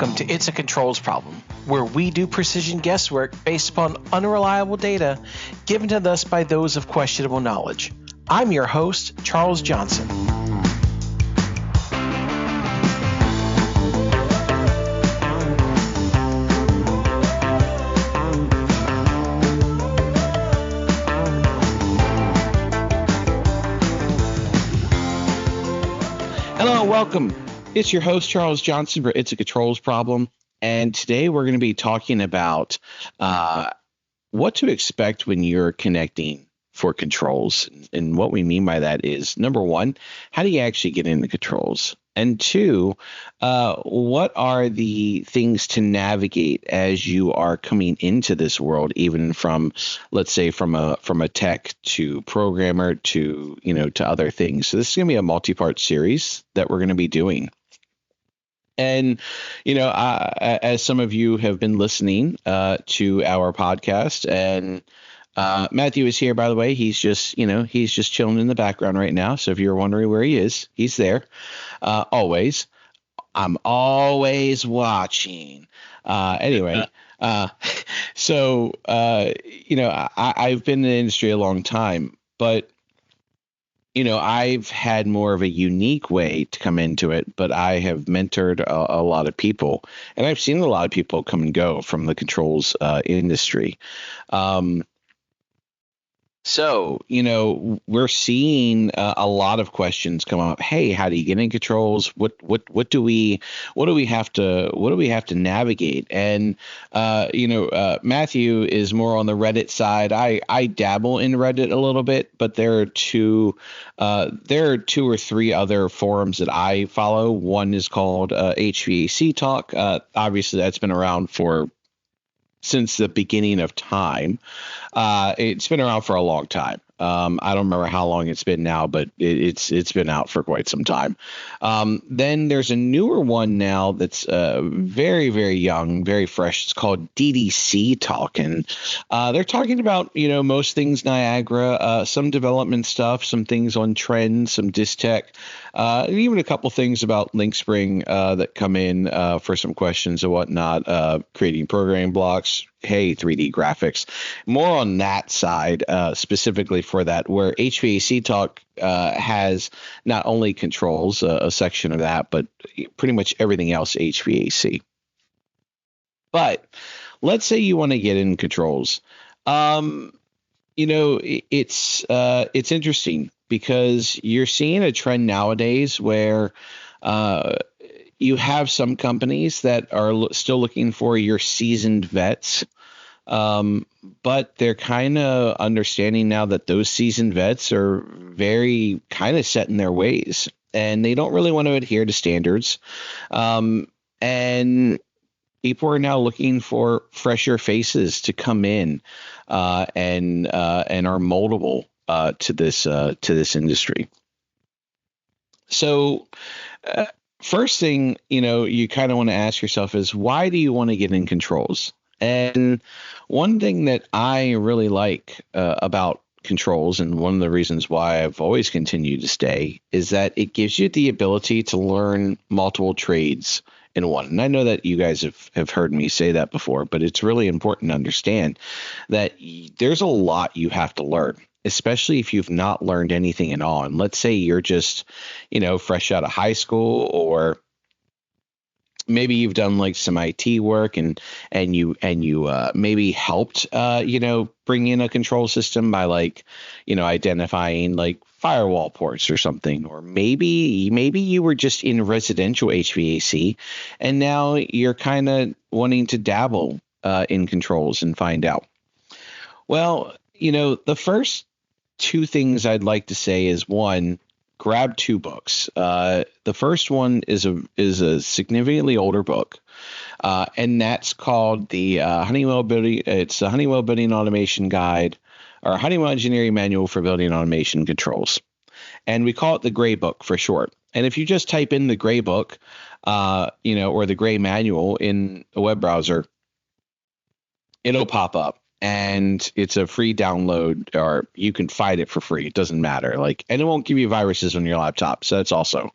Welcome to It's a Controls Problem, where we do precision guesswork based upon unreliable data given to us by those of questionable knowledge. I'm your host, Charles Johnson. Hello, welcome. It's your host, Charles Johnson, for It's a Controls Problem. And today we're going to be talking about what to expect when you're connecting for controls. And what we mean by that is, number one, how do you actually get into controls? And two, what are the things to navigate as you are coming into this world, even from, let's say, from a tech to programmer to, to other things. So this is going to be a multi-part series that we're going to be doing. And, as some of you have been listening to our podcast, and Matthew is here, by the way. He's just chilling in the background right now. So if you're wondering where he is, he's there. Always. I'm always watching. Anyway, so I've been in the industry a long time, but I've had more of a unique way to come into it, but I have mentored a lot of people, and I've seen a lot of people come and go from the controls industry. So, we're seeing a lot of questions come up. Hey, how do you get in controls? What do we have to navigate? And Matthew is more on the Reddit side. I dabble in Reddit a little bit, but there are two or three other forums that I follow. One is called HVAC Talk. Obviously, that's been around since the beginning of time. It's been around for a long time. I don't remember how long it's been now, but it's been out for quite some time. Then there's a newer one now that's very, very young, very fresh. It's called DDC Talk, and they're talking about most things Niagara, some development stuff, some things on trends, some disc tech, and even a couple things about LinkSpring that come in for some questions and whatnot, creating programming blocks. Hey, 3D graphics, more on that side, specifically for that, where HVAC Talk has not only controls, a section of that, but pretty much everything else HVAC. But let's say you want to get in controls. It's interesting because you're seeing a trend nowadays where you have some companies that are still looking for your seasoned vets, but they're kind of understanding now that those seasoned vets are very kind of set in their ways, and they don't really want to adhere to standards. And people are now looking for fresher faces to come in and are moldable to this industry. So. First thing, you kind of want to ask yourself is, why do you want to get in controls? And one thing that I really like about controls, and one of the reasons why I've always continued to stay, is that it gives you the ability to learn multiple trades in one. And I know that you guys have heard me say that before, but it's really important to understand that there's a lot you have to learn, especially if you've not learned anything at all. And let's say you're just, fresh out of high school, or maybe you've done like some IT work and you maybe helped, bring in a control system by identifying like firewall ports or something. Or maybe you were just in residential HVAC and now you're kind of wanting to dabble in controls and find out. Well, the first two things I'd like to say is, one, grab two books. The first one is a significantly older book, and that's called the Honeywell Building. It's the Honeywell Building Automation Guide, or Honeywell Engineering Manual for Building Automation Controls, and we call it the Gray Book for short. And if you just type in the Gray Book, or the Gray Manual in a web browser, it'll pop up. and it's a free download, or you can find it for free. It doesn't matter. Like, and it won't give you viruses on your laptop. So that's also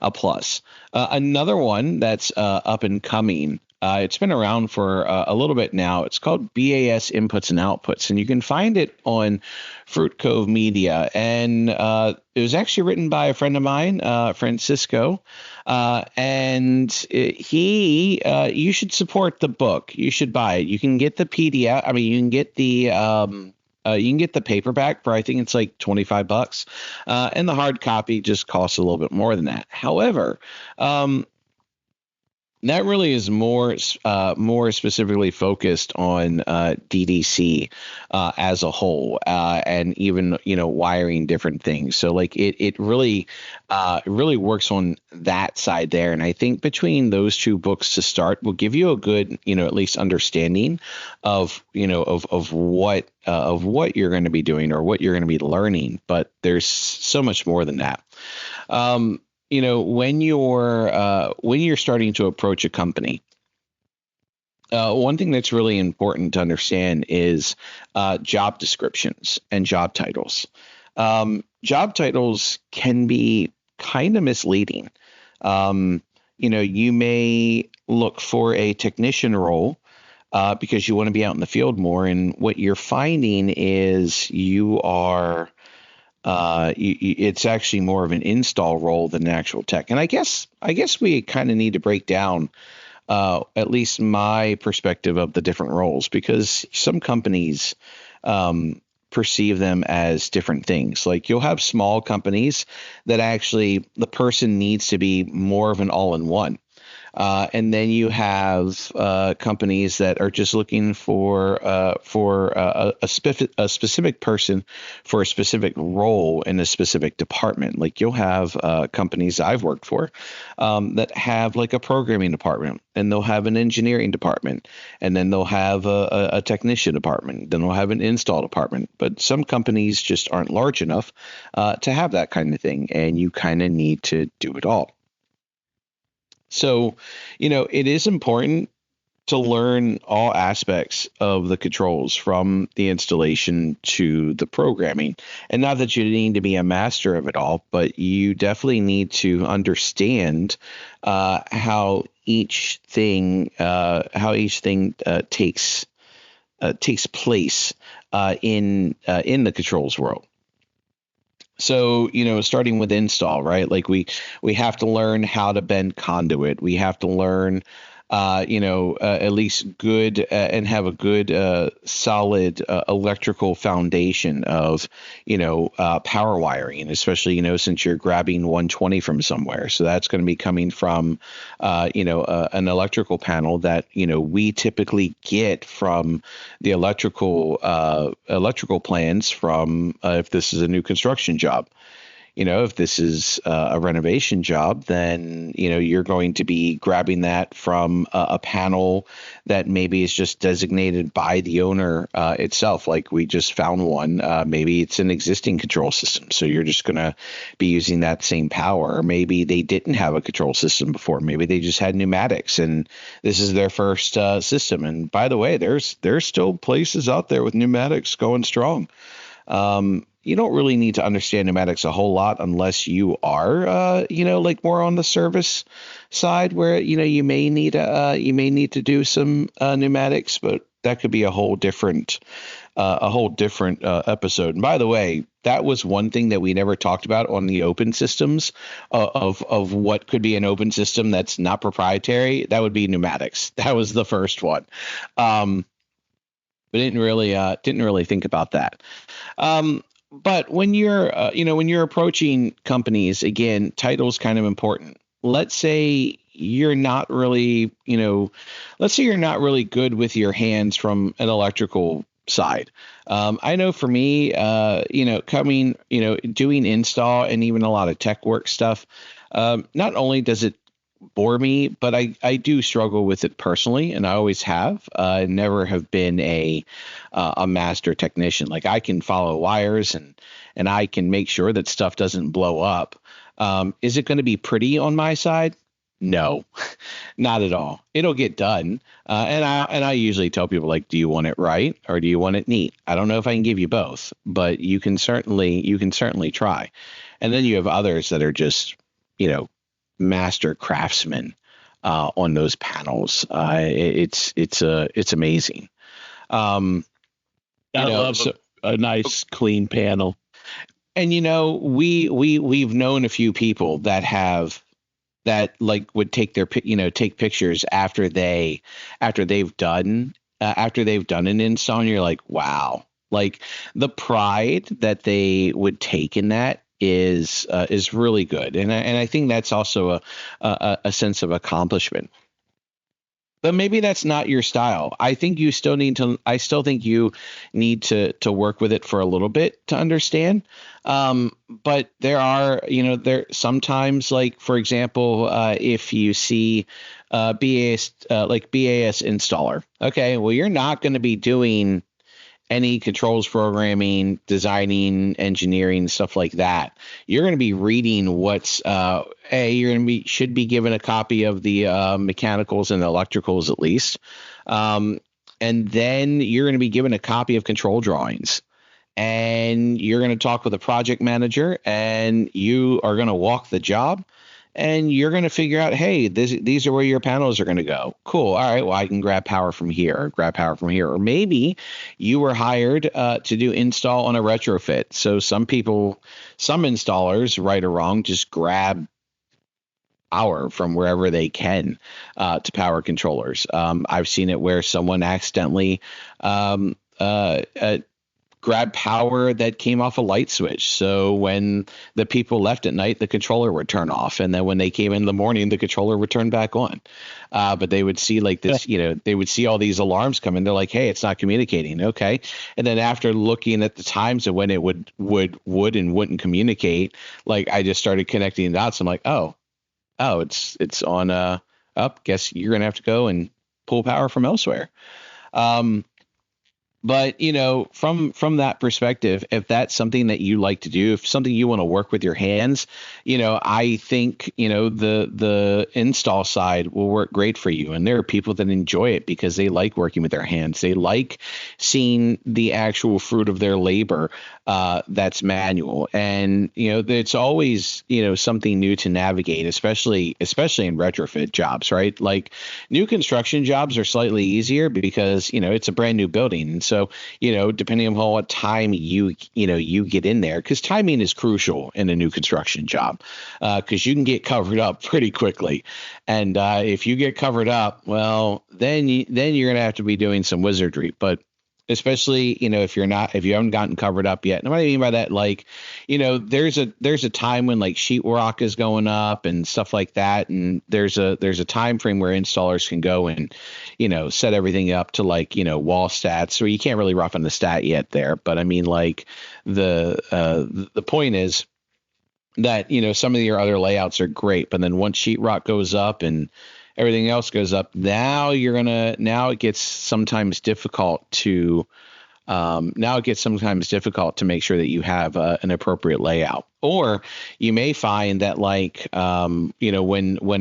a plus. Another one that's up and coming. It's been around for a little bit now. It's called BAS Inputs and Outputs, and you can find it on Fruit Cove Media. And it was actually written by a friend of mine, Francisco. You should support the book. You should buy it. You can get the PDF. I mean, you can get the paperback for, I think it's like $25, and the hard copy just costs a little bit more than that. However, that really is more specifically focused on DDC as a whole, and even wiring different things. So like it really works on that side there. And I think between those two books to start will give you a good at least understanding of what you're going to be doing or what you're going to be learning. But there's so much more than that. When you're starting to approach a company, one thing that's really important to understand is job descriptions and job titles. Job titles can be kind of misleading. You may look for a technician role because you want to be out in the field more, and what you're finding is you are it's actually more of an install role than an actual tech. And I guess we kind of need to break down at least my perspective of the different roles, because some companies perceive them as different things. Like, you'll have small companies that actually the person needs to be more of an all-in-one. And then you have companies that are just looking for a specific person for a specific role in a specific department. Like, you'll have companies I've worked for that have like a programming department, and they'll have an engineering department, and then they'll have a technician department, then they'll have an install department. But some companies just aren't large enough to have that kind of thing, and you kind of need to do it all. So, it is important to learn all aspects of the controls, from the installation to the programming. And not that you need to be a master of it all, but you definitely need to understand how each thing takes place in the controls world. So, starting with install, right? Like we have to learn how to bend conduit. We have to learn, at least good and have a good, solid electrical foundation of, power wiring, especially, since you're grabbing 120 from somewhere. So that's going to be coming from, an electrical panel that, we typically get from the electrical plans from if this is a new construction job. If this is a renovation job, then, you're going to be grabbing that from a panel that maybe is just designated by the owner itself. Like, we just found one. Maybe it's an existing control system, so you're just going to be using that same power. Or maybe they didn't have a control system before. Maybe they just had pneumatics, and this is their first system. And by the way, there's still places out there with pneumatics going strong. You don't really need to understand pneumatics a whole lot unless you are, like more on the service side, where, you may need to do some pneumatics, but that could be a whole different episode. And by the way, that was one thing that we never talked about on the open systems of what could be an open system that's not proprietary. That would be pneumatics. That was the first one. But didn't really think about that. But when you're approaching companies, again, title's kind of important. Let's say you're not really good with your hands from an electrical side. I know for me, doing install and even a lot of tech work stuff, not only does it bore me, but I do struggle with it personally, and I always have. I never have been a master technician. Like, I can follow wires and I can make sure that stuff doesn't blow up. Is it going to be pretty on my side? No, not at all. It'll get done. And I usually tell people, like, do you want it right or do you want it neat? I don't know if I can give you both, but you can certainly try. And then you have others that are just, you know, master craftsmen on those panels. It's amazing. Um, I love so a nice clean panel. and we've known a few people that have that like would take take pictures after they've done an install, and you're like, wow, like the pride that they would take in that is really good, and I think that's also a sense of accomplishment. But maybe that's not your style. I still think you need to work with it for a little bit to understand. But there are, there sometimes, like, for example, if you see BAS, like BAS installer, okay, well, you're not going to be doing any controls programming, designing, engineering, stuff like that. You're going to be reading you're going to be should be given a copy of the mechanicals and electricals at least. Um, and then you're going to be given a copy of control drawings, and you're going to talk with a project manager, and you are going to walk the job, and you're going to figure out, hey, these are where your panels are going to go. Cool. All right. Well, I can grab power from here, or maybe you were hired to do install on a retrofit. So some installers, right or wrong, just grab power from wherever they can to power controllers. I've seen it where someone accidentally um, grab power that came off a light switch. So when the people left at night, the controller would turn off. And then when they came in the morning, the controller would turn back on. But they would see like this, they would see all these alarms come in. They're like, hey, it's not communicating. Okay. And then after looking at the times of when it would and wouldn't communicate, like I just started connecting the dots. I'm like, oh, it's on up. Guess you're going to have to go and pull power from elsewhere. Um, but from that perspective, if that's something that you like to do, if something you want to work with your hands, I think the install side will work great for you. And there are people that enjoy it because they like working with their hands. They like seeing the actual fruit of their labor that's manual. And it's always something new to navigate, especially in retrofit jobs, right? Like new construction jobs are slightly easier because it's a brand new building, and so depending on what time you get in there, because timing is crucial in a new construction job, because you can get covered up pretty quickly, and if you get covered up, well, then you're gonna have to be doing some wizardry, but especially if you haven't gotten covered up yet. And what I mean by that, like there's a time when like sheetrock is going up and stuff like that, and there's a time frame where installers can go and set everything up to like wall stats, so you can't really rough on the stat yet there, but I mean, like the point is that some of your other layouts are great, but then once sheetrock goes up and everything else goes up, now it gets sometimes difficult to make sure that you have an appropriate layout. Or you may find that like when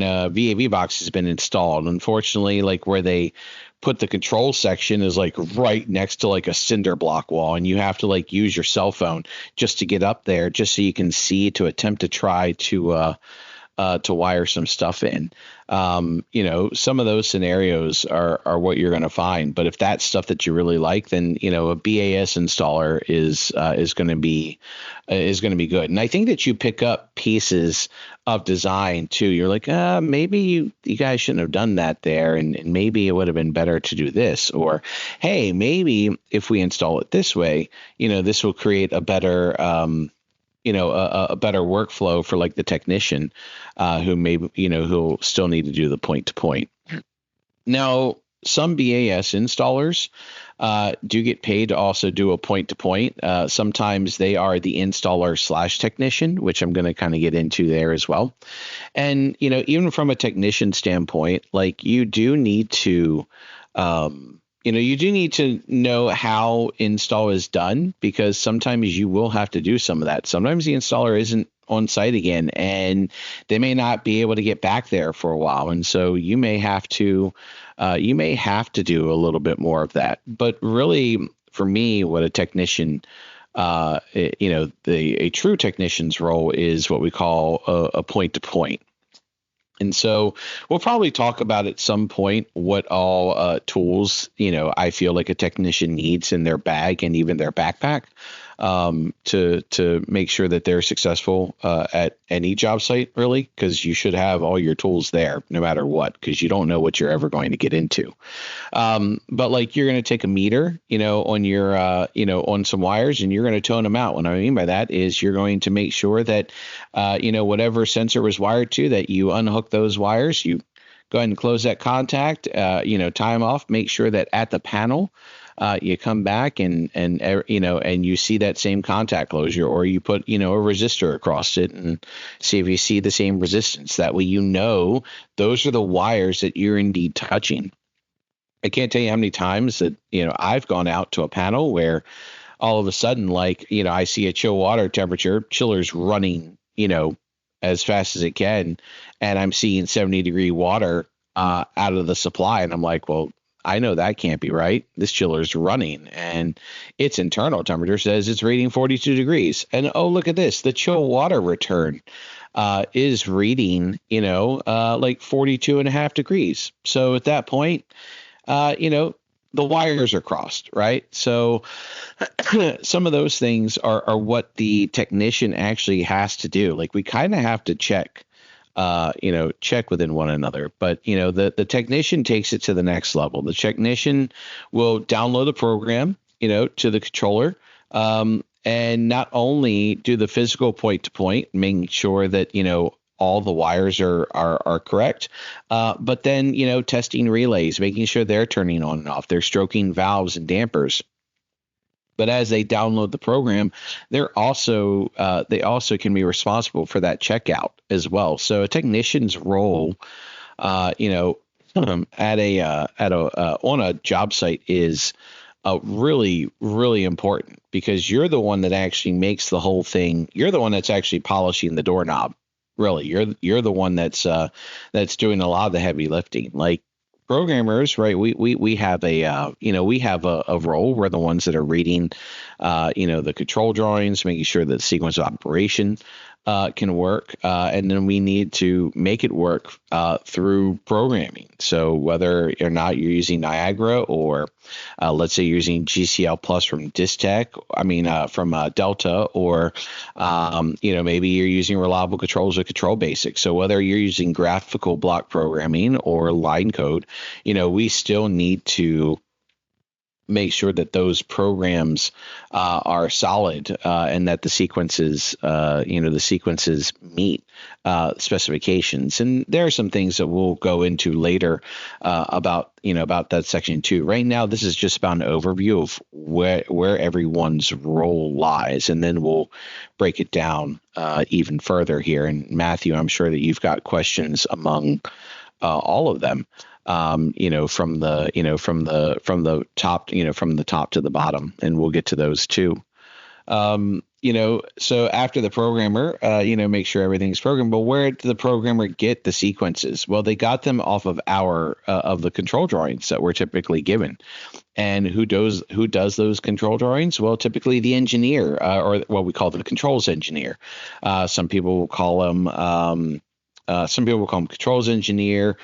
a VAV box has been installed, unfortunately, like where they put the control section is like right next to like a cinder block wall, and you have to like use your cell phone just to get up there, just so you can see, to attempt to try to wire some stuff in. Some of those scenarios are what you're going to find. But if that's stuff that you really like, then a BAS installer is going to be good. And I think that you pick up pieces of design too. You're like, maybe you guys shouldn't have done that there, and maybe it would have been better to do this, or hey, maybe if we install it this way, this will create a better a better workflow for like the technician who maybe who'll still need to do the point to point. Now, some BAS installers do get paid to also do a point to point. Sometimes they are the installer / technician, which I'm going to kind of get into there as well. And even from a technician standpoint, like you do need to know how install is done, because sometimes you will have to do some of that. Sometimes the installer isn't on site again, and they may not be able to get back there for a while, and so you may have to do a little bit more of that. But really, for me, what a technician, a true technician's role is what we call a point to point. And so we'll probably talk about at some point what all tools, I feel like a technician needs in their bag and even their backpack, to make sure that they're successful at any job site, really, because you should have all your tools there no matter what, because you don't know what you're ever going to get into. But like you're going to take a meter, on your, on some wires, and you're going to tone them out. What I mean by that is you're going to make sure that, whatever sensor was wired to, that you unhook those wires, you go ahead and close that contact, tie them off, make sure that at the panel, you come back and you see that same contact closure, or you put, a resistor across it and see if you see the same resistance. That way, those are the wires that you're indeed touching. I can't tell you how many times that, I've gone out to a panel where all of a sudden, like, I see a chill water temperature, chiller's running, as fast as it can, and I'm seeing 70-degree water out of the supply. And I'm like, well, I know that can't be right. This chiller's running, and its internal temperature says it's reading 42 degrees. And oh, look at this. The chill water return is reading, like 42 and a half degrees. So at that point, the wires are crossed, right? So some of those things are what the technician actually has to do. Like, we kind of have to check within one another. But, the technician takes it to the next level. The technician will download the program, to the controller, and not only do the physical point to point, making sure that, all the wires are correct, but then, testing relays, making sure they're turning on and off, they're stroking valves and dampers. But as they download the program, they also can be responsible for that checkout as well. So a technician's role, at on a job site is really, really important, because you're the one that actually makes the whole thing. You're the one that's actually polishing the doorknob. Really, you're the one that's doing a lot of the heavy lifting. Like, programmers, right? We have a role. We're the ones that are reading, the control drawings, making sure that the sequence of operation can work, and then we need to make it work through programming. So whether or not you're using Niagara, or let's say you're using GCL Plus from from Delta, or maybe you're using Reliable Controls or Control Basics. So whether you're using graphical block programming or line code, we still need to make sure that those programs are solid, and that the sequences meet specifications. And there are some things that we'll go into later about that section too. Right now, this is just about an overview of where everyone's role lies, and then we'll break it down even further here. And Matthew, I'm sure that you've got questions among all of them. From the top to the bottom, and we'll get to those too. So after the programmer, make sure everything's programmed. But where did the programmer get the sequences? Well, they got them off of of the control drawings that were typically given. And who does those control drawings? Well, typically the engineer, or what we call the controls engineer. Some people will call them. Some people will call them controls engineer.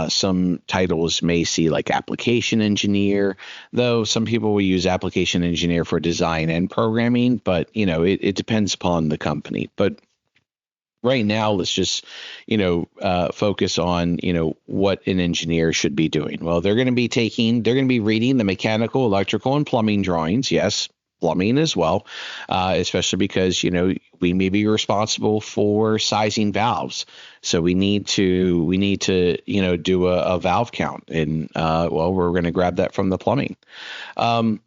Some titles may see like application engineer, though some people will use application engineer for design and programming, but it depends upon the company. But right now, let's just, focus on, what an engineer should be doing. Well, they're going to be reading the mechanical, electrical, and plumbing drawings. Yes, plumbing as well, especially because, we may be responsible for sizing valves. So we need to, do a valve count. And, we're going to grab that from the plumbing. Then,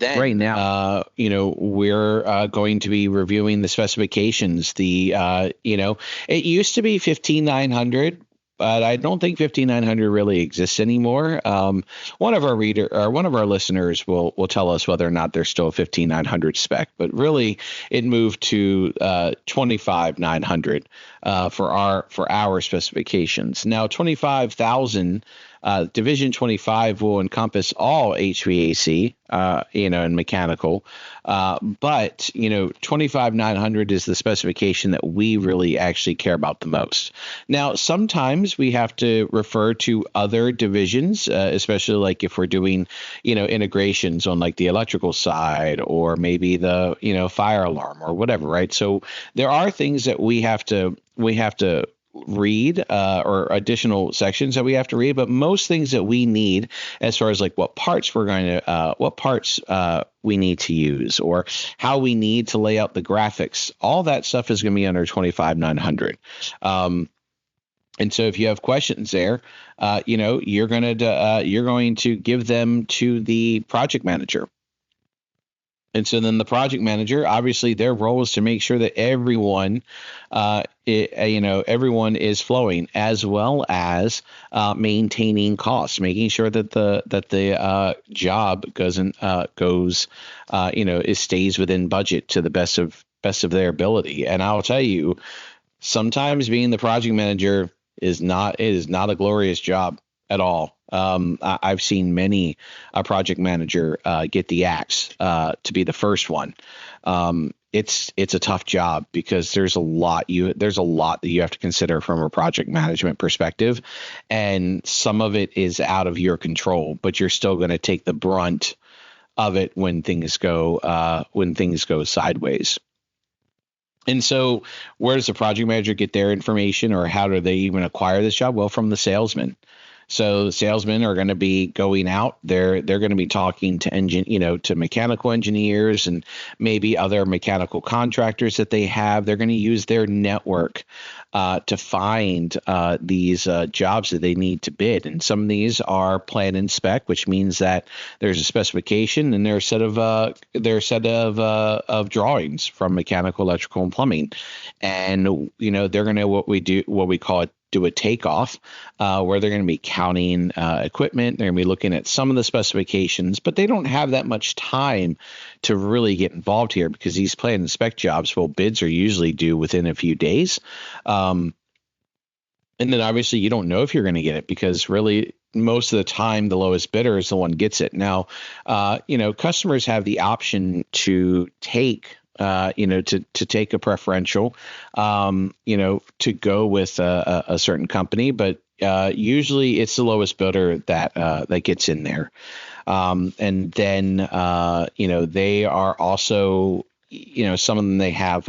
right now, we're going to be reviewing the specifications. It used to be 15900. but I don't think 5900 really exists anymore. One of our listeners will tell us whether or not there's still a 15900 spec, but really it moved to 25900 for our specifications. Now 25,000. Division 25 will encompass all HVAC, and mechanical. But 25900 is the specification that we really actually care about the most. Now, sometimes we have to refer to other divisions, especially like if we're doing, integrations on like the electrical side or maybe the, fire alarm or whatever, right? So there are things that we have to read or additional sections that we have to read, but most things that we need as far as like what parts we need to use or how we need to lay out the graphics, all that stuff is going to be under 25900. And so if you have questions there, you're going to give them to the project manager. And so then the project manager, obviously their role is to make sure that everyone is flowing, as well as maintaining costs, making sure that the job stays within budget to the best of their ability. And I'll tell you, sometimes being the project manager is not a glorious job at all. I've seen many a project manager get the axe to be the first one. It's a tough job because there's a lot that you have to consider from a project management perspective, and some of it is out of your control, but you're still going to take the brunt of it when things go sideways. And so where does the project manager get their information, or how do they even acquire this job? Well, from the salesman. So the salesmen are going to be going out. They're going to be talking to to mechanical engineers and maybe other mechanical contractors that they have. They're going to use their network to find these jobs that they need to bid. And some of these are plan and spec, which means that there's a specification and there's a set of drawings from mechanical, electrical, and plumbing. And they're going to what we call do a takeoff, where they're going to be counting equipment. They're going to be looking at some of the specifications, but they don't have that much time to really get involved here because these plan and spec jobs, well, bids are usually due within a few days. And then obviously you don't know if you're going to get it because really most of the time the lowest bidder is the one gets it. Now, customers have the option to take to take a preferential, to go with a certain company, but usually it's the lowest bidder that gets in there. And then, they are also, some of them, they have,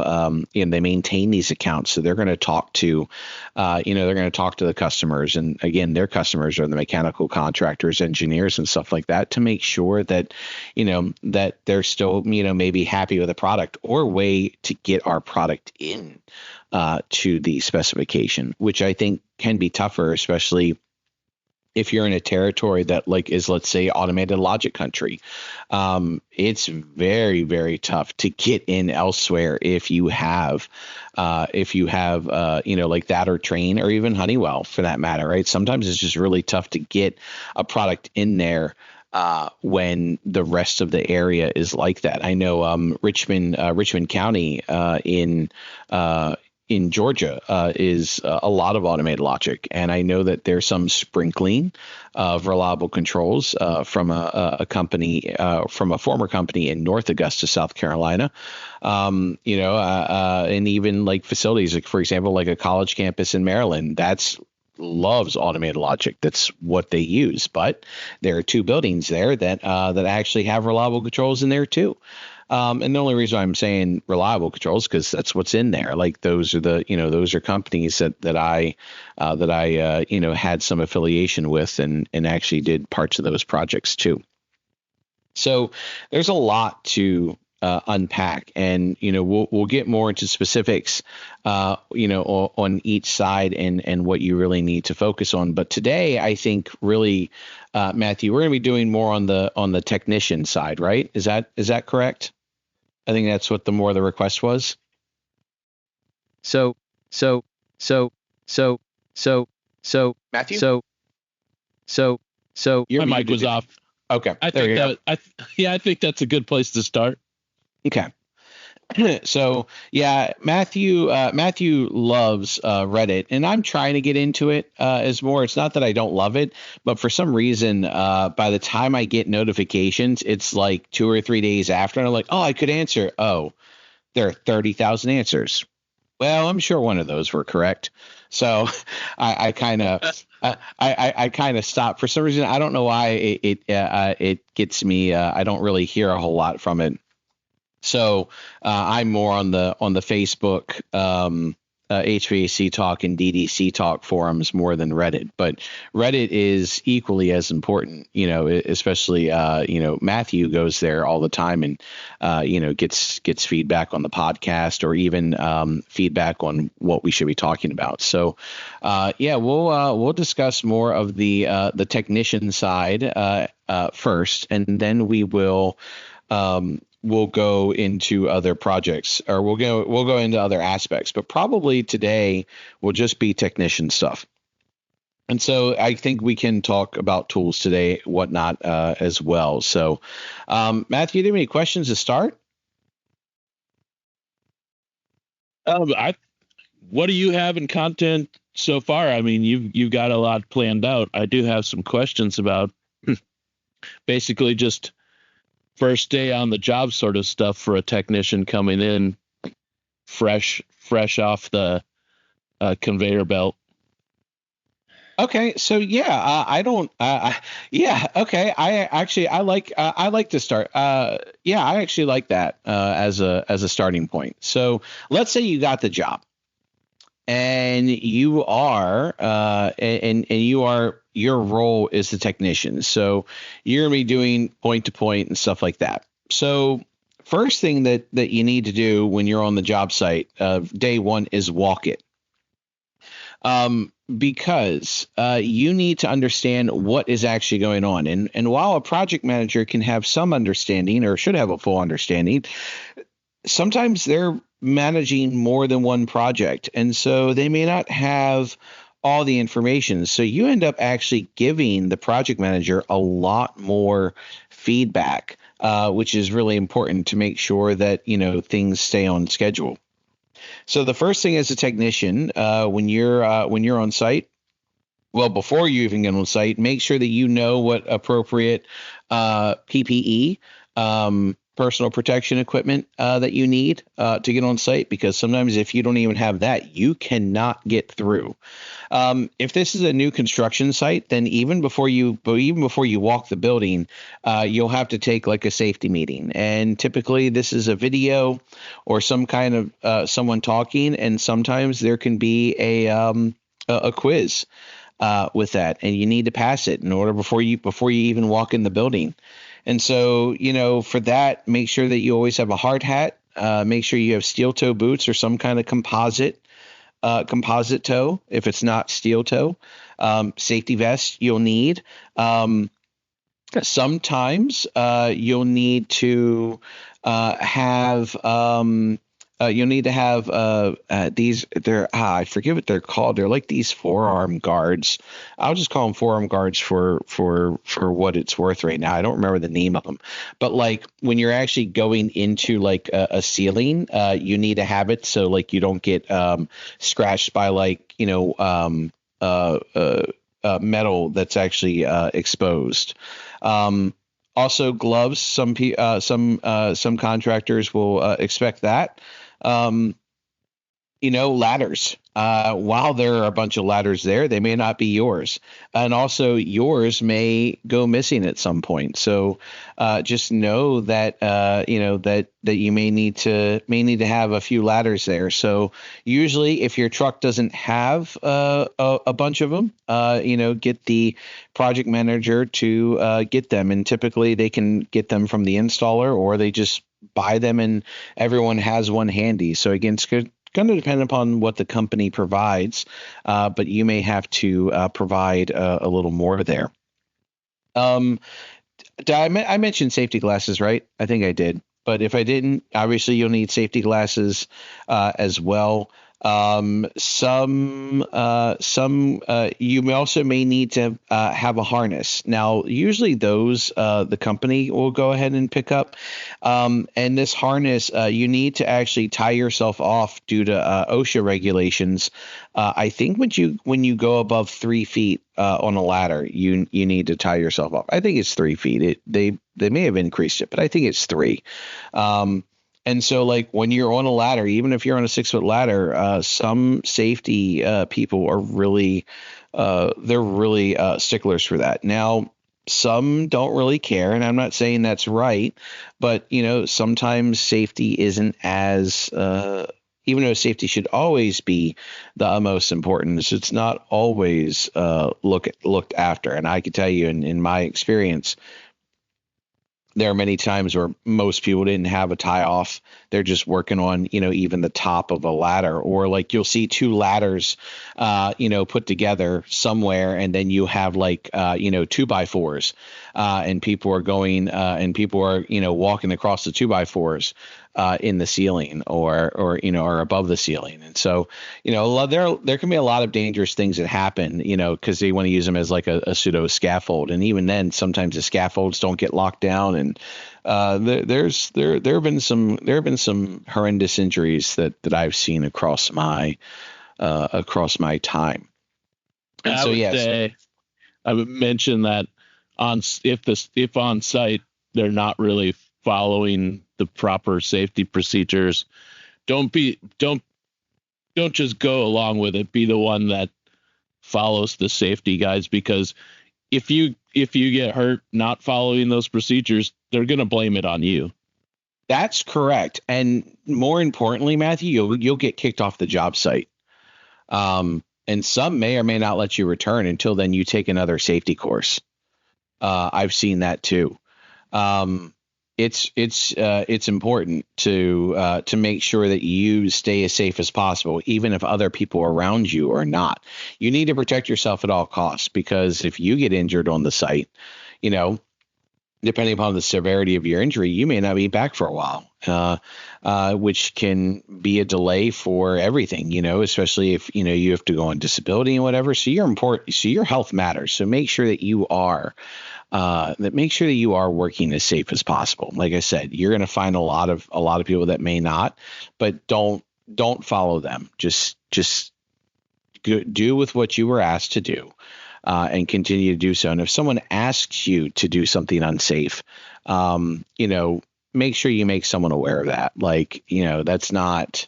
they maintain these accounts. So they're going to talk to, the customers. And again, their customers are the mechanical contractors, engineers, and stuff like that to make sure that, that they're still, maybe happy with the product or way to get our product in to the specification, which I think can be tougher, especially if you're in a territory that is, let's say, automated logic country. It's very, very tough to get in elsewhere if you have like that, or Train, or even Honeywell for that matter, right? Sometimes it's just really tough to get a product in there when the rest of the area is like that. I know Richmond County in Georgia is a lot of automated logic, and I know that there's some sprinkling of reliable controls from a company, from a former company in North Augusta, South Carolina, and even like facilities, like for example, like a college campus in Maryland, loves automated logic. That's what they use. But there are two buildings there that actually have reliable controls in there too. And the only reason I'm saying reliable controls because that's what's in there. Like those are companies that I had some affiliation with and actually did parts of those projects too. So there's a lot to unpack, and we'll get more into specifics on each side and what you really need to focus on. But today I think really, Matthew, we're going to be doing more on the technician side, right? Is that correct? I think that's what the request was. So So, Matthew, so, so, so, you're My mic was muted. off. Okay, I there think you go. I think that's a good place to start. Okay. So yeah, Matthew loves Reddit, and I'm trying to get into it as more. It's not that I don't love it, but for some reason, by the time I get notifications, it's like 2 or 3 days after, and I'm like, oh, I could answer. Oh, there are 30,000 answers. Well, I'm sure one of those were correct. So I kind of I kind of stopped for some reason. I don't know why it gets me. I don't really hear a whole lot from it. So I'm more on the Facebook HVAC Talk and DDC Talk forums more than Reddit, but Reddit is equally as important. Especially Matthew goes there all the time and gets feedback on the podcast or even feedback on what we should be talking about. So yeah, we'll discuss more of the technician side first, and then we'll go into other projects, or we'll go into other aspects, but probably today will just be technician stuff. And so I think we can talk about tools today, whatnot, as well. So, Matthew, do you have any questions to start? What do you have in content so far? I mean, you've got a lot planned out. I do have some questions about basically just first day on the job sort of stuff for a technician coming in fresh off the conveyor belt. Okay, so yeah, I don't. Yeah, okay. I like to start. Yeah, I actually like that as a starting point. So let's say you got the job, and you are and you are, your role is the technician. So you're gonna be doing point to point and stuff like that. So first thing that you need to do when you're on the job site, day one, is walk it. Because you need to understand what is actually going on. And while a project manager can have some understanding, or should have a full understanding, sometimes they're managing more than one project. And so they may not have all the information. So you end up actually giving the project manager a lot more feedback, which is really important to make sure that, things stay on schedule. So the first thing as a technician, when you're on site, well, before you even get on site, make sure that you know what appropriate PPE, personal protection equipment, that you need to get on site, because sometimes if you don't even have that, you cannot get through. If this is a new construction site, then even before you walk the building, you'll have to take like a safety meeting. And typically this is a video or some kind of someone talking, and sometimes there can be a quiz with that, and you need to pass it in order before you even walk in the building. And so, for that, make sure that you always have a hard hat. Make sure you have steel toe boots or some kind of composite toe, if it's not steel toe. Safety vest you'll need. Sometimes you'll need to have these. I forget what they're called. They're like these forearm guards. I'll just call them forearm guards for what it's worth right now. I don't remember the name of them, but like when you're actually going into like a ceiling, you need to have it so like you don't get scratched by like metal that's actually exposed. Also gloves. Some contractors will expect that. Um, Ladders. While there are a bunch of ladders there, they may not be yours, and also yours may go missing at some point. So just know that that you may need to have a few ladders there. So usually, if your truck doesn't have a bunch of them, get the project manager to get them, and typically they can get them from the installer, or they just buy them, and everyone has one handy. So again, it's good. Going to depend upon what the company provides, but you may have to provide a little more there. I mentioned safety glasses, right? I think I did. But if I didn't, obviously you'll need safety glasses as well. You may also may need to have a harness. Now, usually those the company will go ahead and pick up. And this harness, you need to actually tie yourself off due to OSHA regulations. I think when you go above 3 feet on a ladder, you need to tie yourself off. I think it's 3 feet. They may have increased it, but I think it's three. And so, like, when you're on a ladder, even if you're on a 6 foot ladder, some safety people are really, they're really sticklers for that. Now, some don't really care, and I'm not saying that's right, but sometimes safety isn't as, even though safety should always be the most important, it's not always looked after. And I can tell you, in my experience, there are many times where most people didn't have a tie off. They're just working on, even the top of a ladder, or like you'll see two ladders, put together somewhere. And then you have like, 2x4s, and people are going, and people are, walking across the 2x4s, in the ceiling or above the ceiling. And so, there can be a lot of dangerous things that happen, because they want to use them as like a pseudo scaffold. And even then, sometimes the scaffolds don't get locked down. And there have been some horrendous injuries that I've seen across my time. And I would say, I would mention that if on site they're not really following the proper safety procedures, don't just go along with it. Be the one that follows the safety guides, because if you get hurt not following those procedures, they're going to blame it on you. That's correct. And more importantly, Matthew, you'll get kicked off the job site. And some may or may not let you return until then you take another safety course. I've seen that too. It's important to make sure that you stay as safe as possible, even if other people around you are not. You need to protect yourself at all costs, because if you get injured on the site, depending upon the severity of your injury, you may not be back for a while, which can be a delay for everything, especially if, you have to go on disability and whatever. So you're important. So your health matters. So make sure that you are working as safe as possible. Like I said, you're going to find a lot of people that may not, but don't follow them. Just do with what you were asked to do. And continue to do so. And if someone asks you to do something unsafe, make sure you make someone aware of that. Like, that's not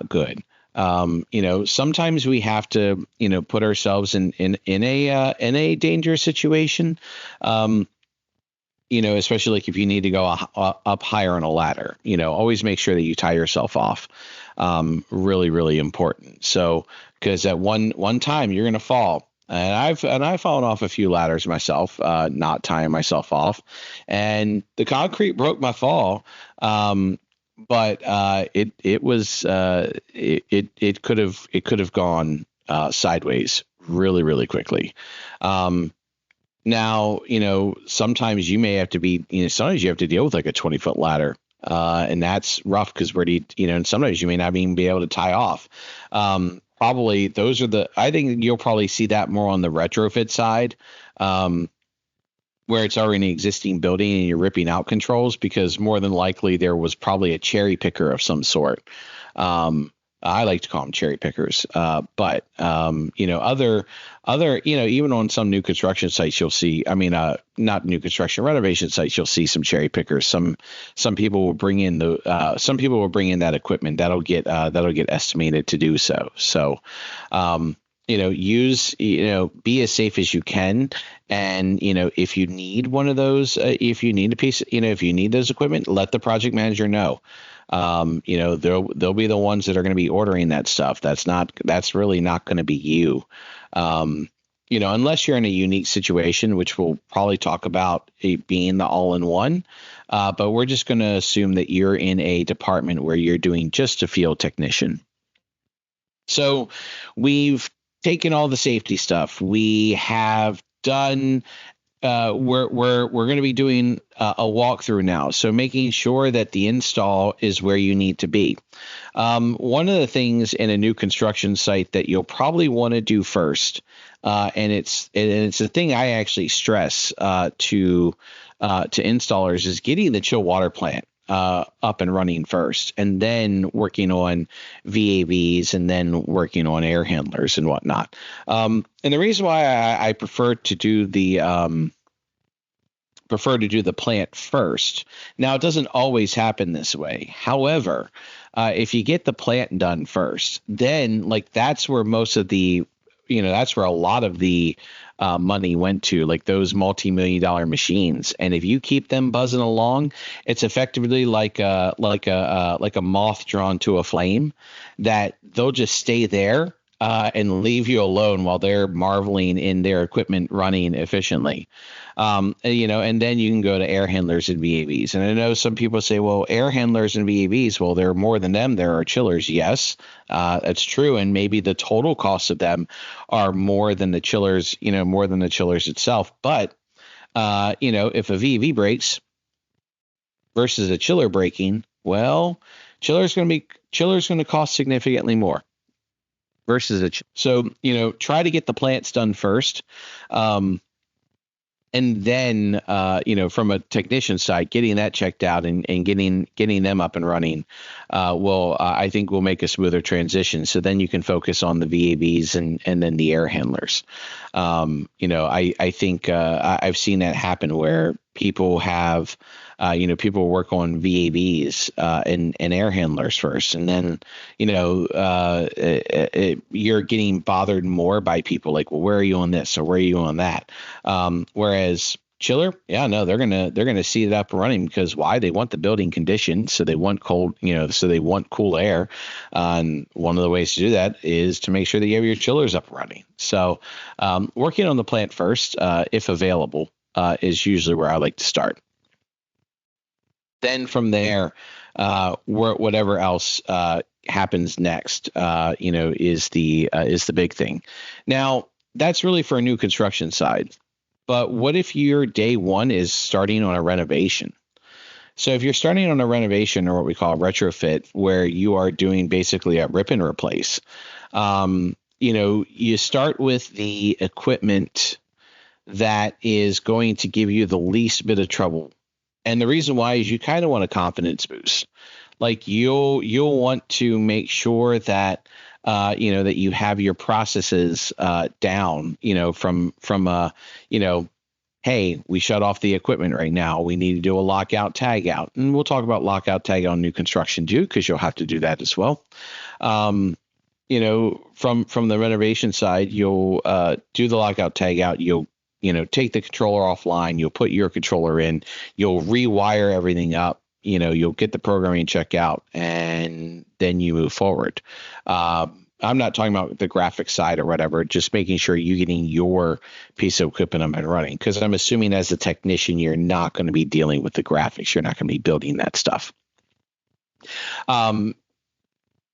good. Sometimes we have to, put ourselves in a dangerous situation. Especially like if you need to go up higher on a ladder, always make sure that you tie yourself off. Really, really important. So, because at one time you're going to fall. And I've fallen off a few ladders myself, not tying myself off, and the concrete broke my fall. But it could have gone sideways really, really quickly. Now, sometimes you may have to sometimes you have to deal with like a 20-foot ladder. And that's rough because and sometimes you may not even be able to tie off. Probably I think you'll probably see that more on the retrofit side, where it's already an existing building and you're ripping out controls, because more than likely there was probably a cherry picker of some sort. I like to call them cherry pickers. But even on some new construction sites, you'll see, not new construction, renovation sites, you'll see some cherry pickers. Some people will bring in that equipment that'll get estimated to do so. So, be as safe as you can. And, if you need one of those, if you need a piece, if you need those equipment, let the project manager know. They'll be the ones that are going to be ordering that stuff. That's really not going to be you. Unless you're in a unique situation, which we'll probably talk about it being the all-in-one. But we're just going to assume that you're in a department where you're doing just a field technician. So we've taken all the safety stuff. We have done we're going to be doing a walkthrough now. So making sure that the install is where you need to be. One of the things in a new construction site that you'll probably want to do first, and it's a thing I actually stress to installers, is getting the chill water plant up and running first, and then working on VAVs, and then working on air handlers and whatnot. And the reason why I prefer to do the plant first. Now, it doesn't always happen this way. However, if you get the plant done first, then like that's where most of the, that's where a lot of the money went to, like those multi-million-dollar machines. And if you keep them buzzing along, it's effectively like a moth drawn to a flame, that they'll just stay there and leave you alone while they're marveling in their equipment running efficiently. And then you can go to air handlers and VAVs. And I know some people say, well, air handlers and VAVs, well, there are more than them. There are chillers. Yes, that's true. And maybe the total cost of them are more than the chillers, more than the chillers itself. But, if a VAV breaks versus a chiller breaking, well, chiller's going to cost significantly more versus so try to get the plants done first, and then from a technician side, getting that checked out and getting them up and running I think will make a smoother transition. So then you can focus on the VAVs and then the air handlers. I think I've seen that happen where people have people work on VAVs and air handlers first, and then you're getting bothered more by people like, well, where are you on this or where are you on that? Whereas chiller, yeah, no, they're gonna see it up and running, because why? They want the building conditioned, so they want cold, so they want cool air. And one of the ways to do that is to make sure that you have your chillers up and running. So working on the plant first, if available, is usually where I like to start. Then from there, whatever else happens next, is the big thing. Now, that's really for a new construction side. But what if your day one is starting on a renovation? So if you're starting on a renovation, or what we call a retrofit, where you are doing basically a rip and replace, you start with the equipment that is going to give you the least bit of trouble. And the reason why is you kind of want a confidence boost. Like you'll want to make sure that that you have your processes down. From hey, we shut off the equipment right now. We need to do a lockout tag out, and we'll talk about lockout tag out on new construction too, because you'll have to do that as well. From the renovation side, you'll do the lockout tag out. You'll take the controller offline, you'll put your controller in, you'll rewire everything up, you'll get the programming check out, and then you move forward. I'm not talking about the graphics side or whatever, just making sure you're getting your piece of equipment up and running. Because I'm assuming as a technician, you're not going to be dealing with the graphics. You're not going to be building that stuff.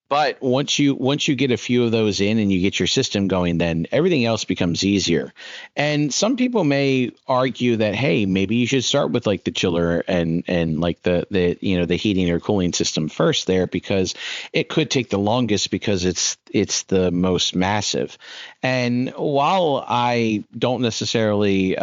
But once you get a few of those in and you get your system going, then everything else becomes easier. And some people may argue that, hey, maybe you should start with like the chiller and like the heating or cooling system first there, because it could take the longest because it's the most massive. And while I don't necessarily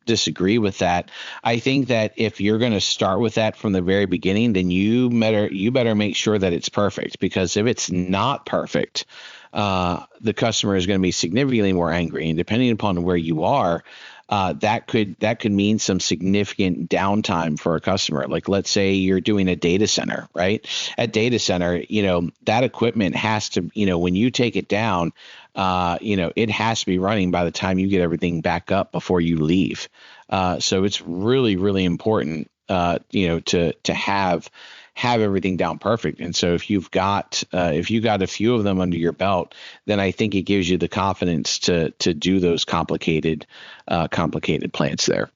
disagree with that, I think that if you're going to start with that from the very beginning, then you better make sure that it's perfect, because if it's not perfect, the customer is going to be significantly more angry. And depending upon where you are, that could mean some significant downtime for a customer. Like, let's say you're doing a data center, right? At data center, that equipment has to, when you take it down, it has to be running by the time you get everything back up before you leave. So it's really, really important, to have everything down perfect. And so if you've got a few of them under your belt, then I think it gives you the confidence to do those complicated plants there.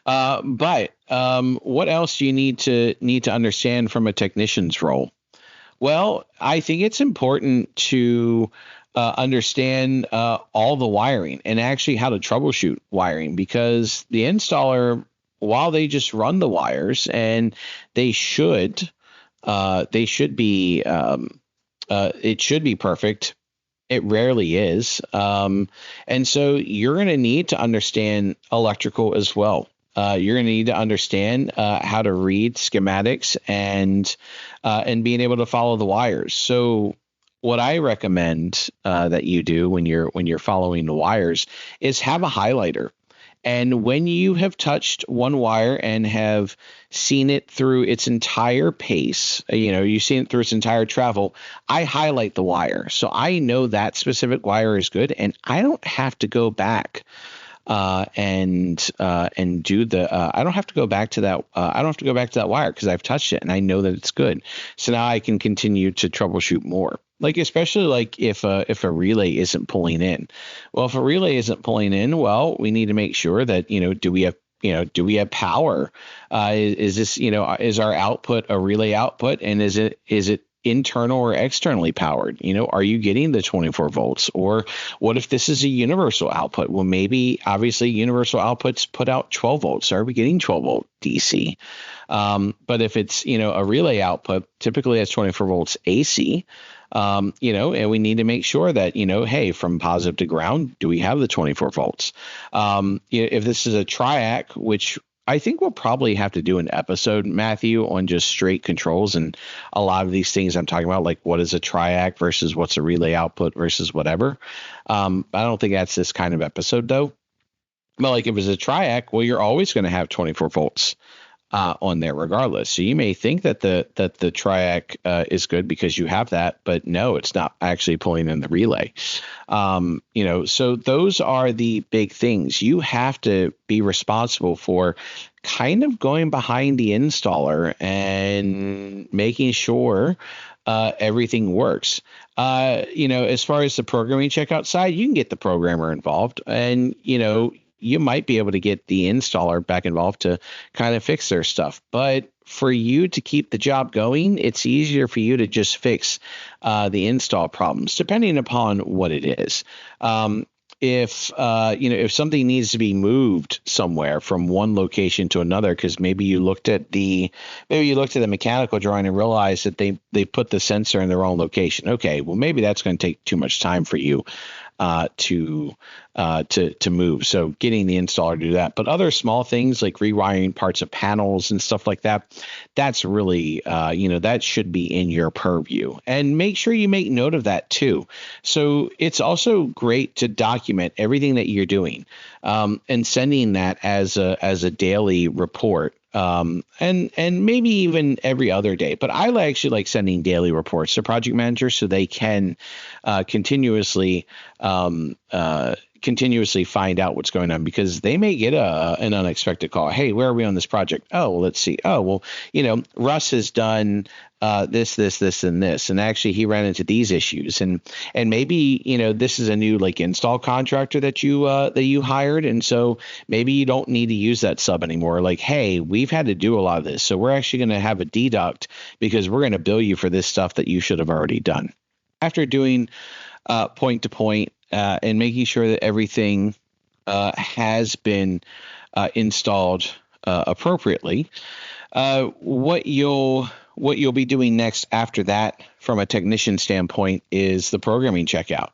But what else do you need to understand from a technician's role? Well, I think it's important to understand all the wiring and actually how to troubleshoot wiring, because the installer, while they just run the wires, and they should be it should be perfect. It rarely is. And so you're going to need to understand electrical as well. You're going to need to understand how to read schematics and being able to follow the wires. So what I recommend that you do when you're following the wires is have a highlighter. And when you have touched one wire and have seen it through its entire pace, you've seen it through its entire travel, I highlight the wire. So I know that specific wire is good, and I don't have to go back and do the I don't have to go back to that I don't have to go back to that wire because I've touched it and I know that it's good. So now I can continue to troubleshoot more. Like, especially like if a relay isn't pulling in. Well, if a relay isn't pulling in, well, we need to make sure that, do we have power? Is this, is our output a relay output, and is it internal or externally powered? Are you getting the 24 volts? Or what if this is a universal output? Well, maybe obviously universal outputs put out 12 volts. Are we getting 12 volt DC? But if it's, a relay output, typically that's 24 volts AC. And we need to make sure that, hey, from positive to ground, do we have the 24 volts? If this is a triac, which I think we'll probably have to do an episode, Matthew, on just straight controls and a lot of these things I'm talking about, like what is a triac versus what's a relay output versus whatever. I don't think that's this kind of episode, though. But like if it's a triac, well, you're always going to have 24 volts on there regardless. So you may think that the triac is good because you have that, but no, it's not actually pulling in the relay. So those are the big things. You have to be responsible for kind of going behind the installer and making sure everything works. As far as the programming checkout side, you can get the programmer involved, and you might be able to get the installer back involved to kind of fix their stuff. But for you to keep the job going, it's easier for you to just fix the install problems, depending upon what it is. If something needs to be moved somewhere from one location to another, because maybe you looked at the mechanical drawing and realized that they put the sensor in the wrong location. Okay, well, maybe that's going to take too much time for you to move. So getting the installer to do that. But other small things like rewiring parts of panels and stuff like that, that's really, that should be in your purview. And make sure you make note of that too. So it's also great to document everything that you're doing and sending that as a daily report. And maybe even every other day, but I actually like sending daily reports to project managers so they can continuously find out what's going on, because they may get an unexpected call. Hey, where are we on this project? Oh, well, let's see. Oh, well, Russ has done this, and this, and actually he ran into these issues, and maybe this is a new like install contractor that you hired, and so maybe you don't need to use that sub anymore. Like, hey, we've had to do a lot of this, so we're actually going to have a deduct because we're going to bill you for this stuff that you should have already done. After doing point to point and making sure that everything has been installed appropriately, what you'll be doing next after that from a technician standpoint is the programming checkout.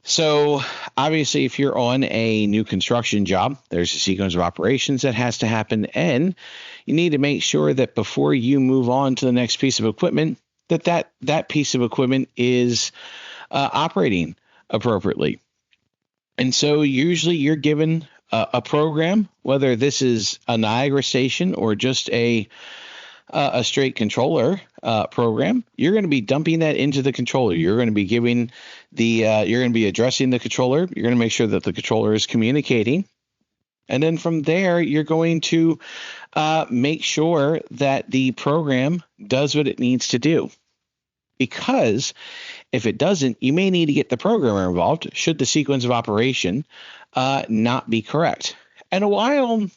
So obviously, if you're on a new construction job, there's a sequence of operations that has to happen, and you need to make sure that before you move on to the next piece of equipment, that piece of equipment is operating appropriately. And so usually you're given a program, whether this is a Niagara station or just a straight controller program. You're going to be dumping that into the controller. You're going to be you're going to be addressing the controller. You're going to make sure that the controller is communicating. And then from there, you're going to make sure that the program does what it needs to do. Because if it doesn't, you may need to get the programmer involved should the sequence of operation not be correct. And while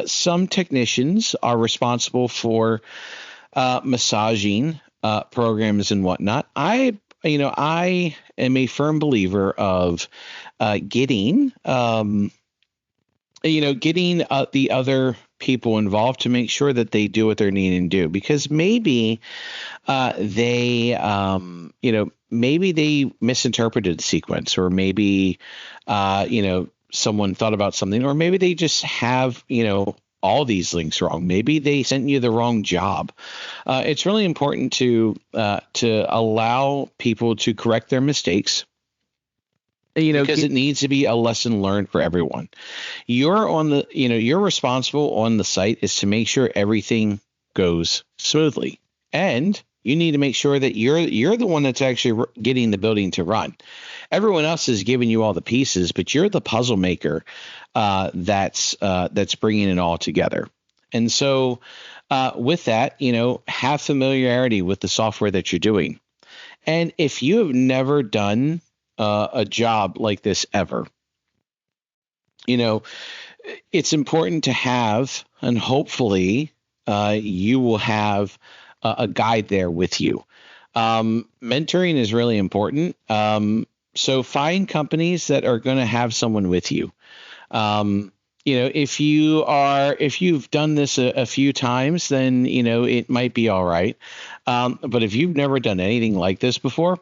some technicians are responsible for massaging programs and whatnot, I I am a firm believer of getting the other people involved to make sure that they do what they're needing to do, because maybe maybe they misinterpreted the sequence, or maybe someone thought about something, or maybe they just have all these links wrong. Maybe they sent you the wrong job. It's really important to allow people to correct their mistakes, because it needs to be a lesson learned for everyone. You're responsible on the site is to make sure everything goes smoothly, and you need to make sure that you're the one that's actually getting the building to run. Everyone else is giving you all the pieces, but you're the puzzle maker that's bringing it all together. And so with that, have familiarity with the software that you're doing. And if you have never done a job like this ever, it's important to have, and hopefully you will have a guide there with you. Mentoring is really important. So find companies that are going to have someone with you. If you've done this a few times, then, it might be all right. But if you've never done anything like this before,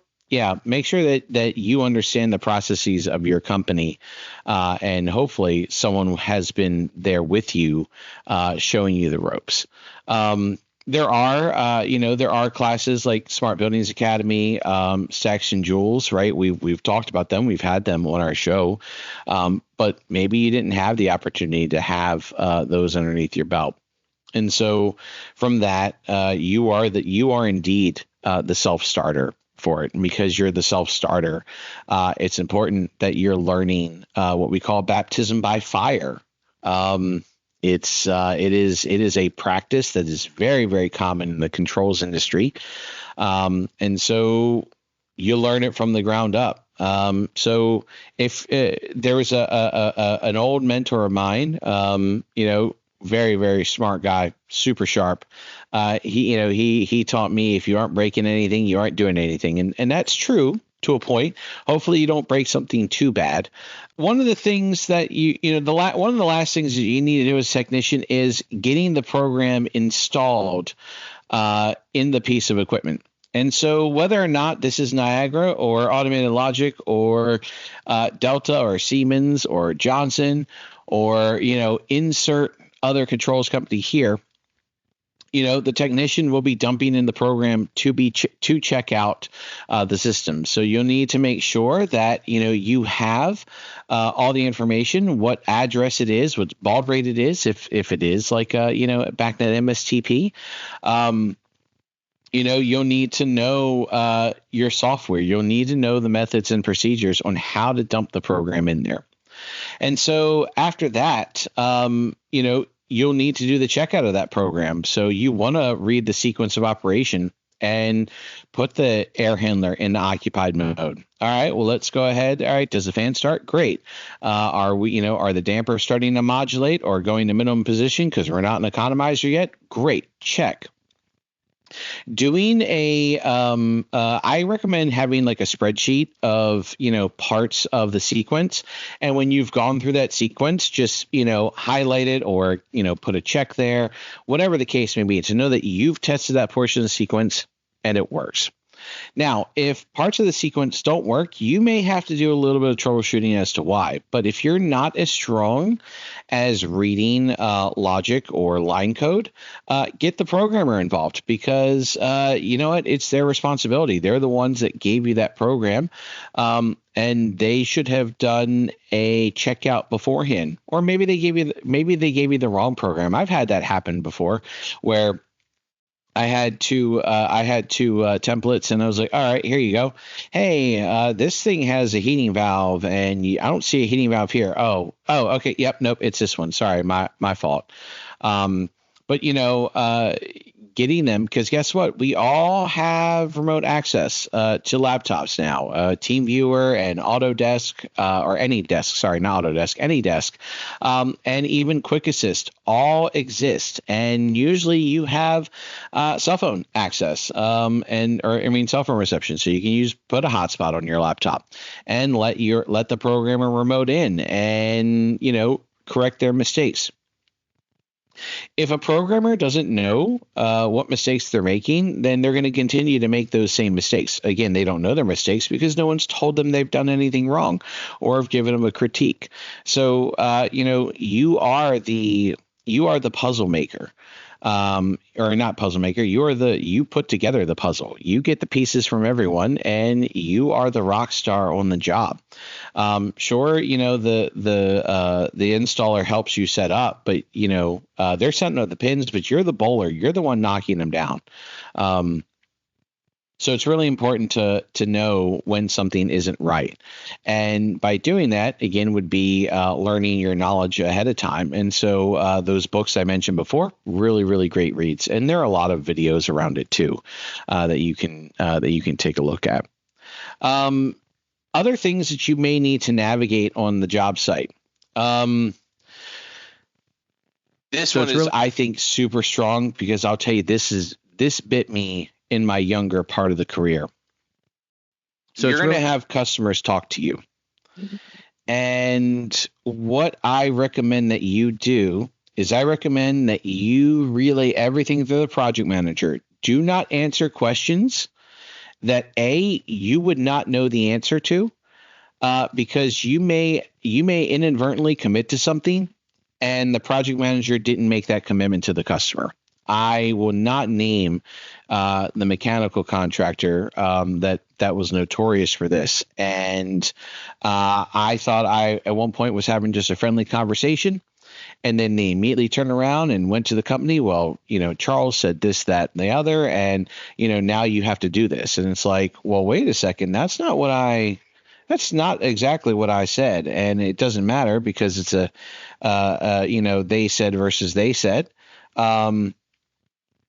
make sure that you understand the processes of your company, and hopefully someone has been there with you, showing you the ropes. There are classes like Smart Buildings Academy, Stacks and Jewels, right? We've talked about them. We've had them on our show, but maybe you didn't have the opportunity to have those underneath your belt. And so from that, you are indeed the self-starter for it. And because you're the self-starter, it's important that you're learning what we call baptism by fire. It is a practice that is very, very common in the controls industry. And so you learn it from the ground up. So if there was an old mentor of mine, very, very smart guy, super sharp. He taught me, if you aren't breaking anything, you aren't doing anything. And that's true to a point. Hopefully you don't break something too bad. One of the things that one of the last things that you need to do as a technician is getting the program installed in the piece of equipment. And so whether or not this is Niagara or Automated Logic or Delta or Siemens or Johnson or, insert other controls company here, the technician will be dumping in the program to check out the system. So you'll need to make sure that, you have all the information, what address it is, what baud rate it is, if it is like, BACnet MSTP. You'll need to know your software. You'll need to know the methods and procedures on how to dump the program in there. And so after that, you'll need to do the checkout of that program. So you want to read the sequence of operation and put the air handler in the occupied mode. All right, well, let's go ahead. All right, does the fan start? Great. Are the dampers starting to modulate or going to minimum position because we're not an economizer yet? Great, check. Doing I recommend having like a spreadsheet of, parts of the sequence. And when you've gone through that sequence, just, highlight it or, put a check there, whatever the case may be, to know that you've tested that portion of the sequence and it works. Now, if parts of the sequence don't work, you may have to do a little bit of troubleshooting as to why. But if you're not as strong as reading logic or line code, get the programmer involved, because you know what? It's their responsibility. They're the ones that gave you that program, and they should have done a checkout beforehand. Or maybe they gave you the wrong program. I've had that happen before, where I had two templates, and I was like, all right, here you go. Hey, this thing has a heating valve, and I don't see a heating valve here. Oh, okay. Yep. Nope. It's this one. Sorry. My fault. But getting them, because guess what? We all have remote access to laptops now. TeamViewer and Autodesk, or AnyDesk, sorry, not Autodesk, AnyDesk, and even Quick Assist all exist. And usually you have cell phone access, cell phone reception, so you can put a hotspot on your laptop and let the programmer remote in and correct their mistakes. If a programmer doesn't know what mistakes they're making, then they're going to continue to make those same mistakes. Again, they don't know their mistakes because no one's told them they've done anything wrong or have given them a critique. So, you are the puzzle maker. Or not puzzle maker. You put together the puzzle. You get the pieces from everyone, and you are the rock star on the job. Sure, the installer helps you set up, but they're setting up the pins, but you're the bowler. You're the one knocking them down. So it's really important to know when something isn't right. And by doing that, again, would be learning your knowledge ahead of time. And so those books I mentioned before, really, really great reads. And there are a lot of videos around it too that you can take a look at. Other things that you may need to navigate on the job site. This one is, I think, super strong because I'll tell you, this bit me in my younger part of the career. So you're going to have customers talk to you. Mm-hmm. And what I recommend that you do is I recommend that you relay everything to the project manager. Do not answer questions that you would not know the answer to, because you may inadvertently commit to something and the project manager didn't make that commitment to the customer. I will not name the mechanical contractor that was notorious for this. And I thought I, at one point, was having just a friendly conversation. And then they immediately turned around and went to the company. Well, Charles said this, that, and the other. And, now you have to do this. And it's like, well, wait a second. That's not exactly what I said. And it doesn't matter because it's they said versus they said.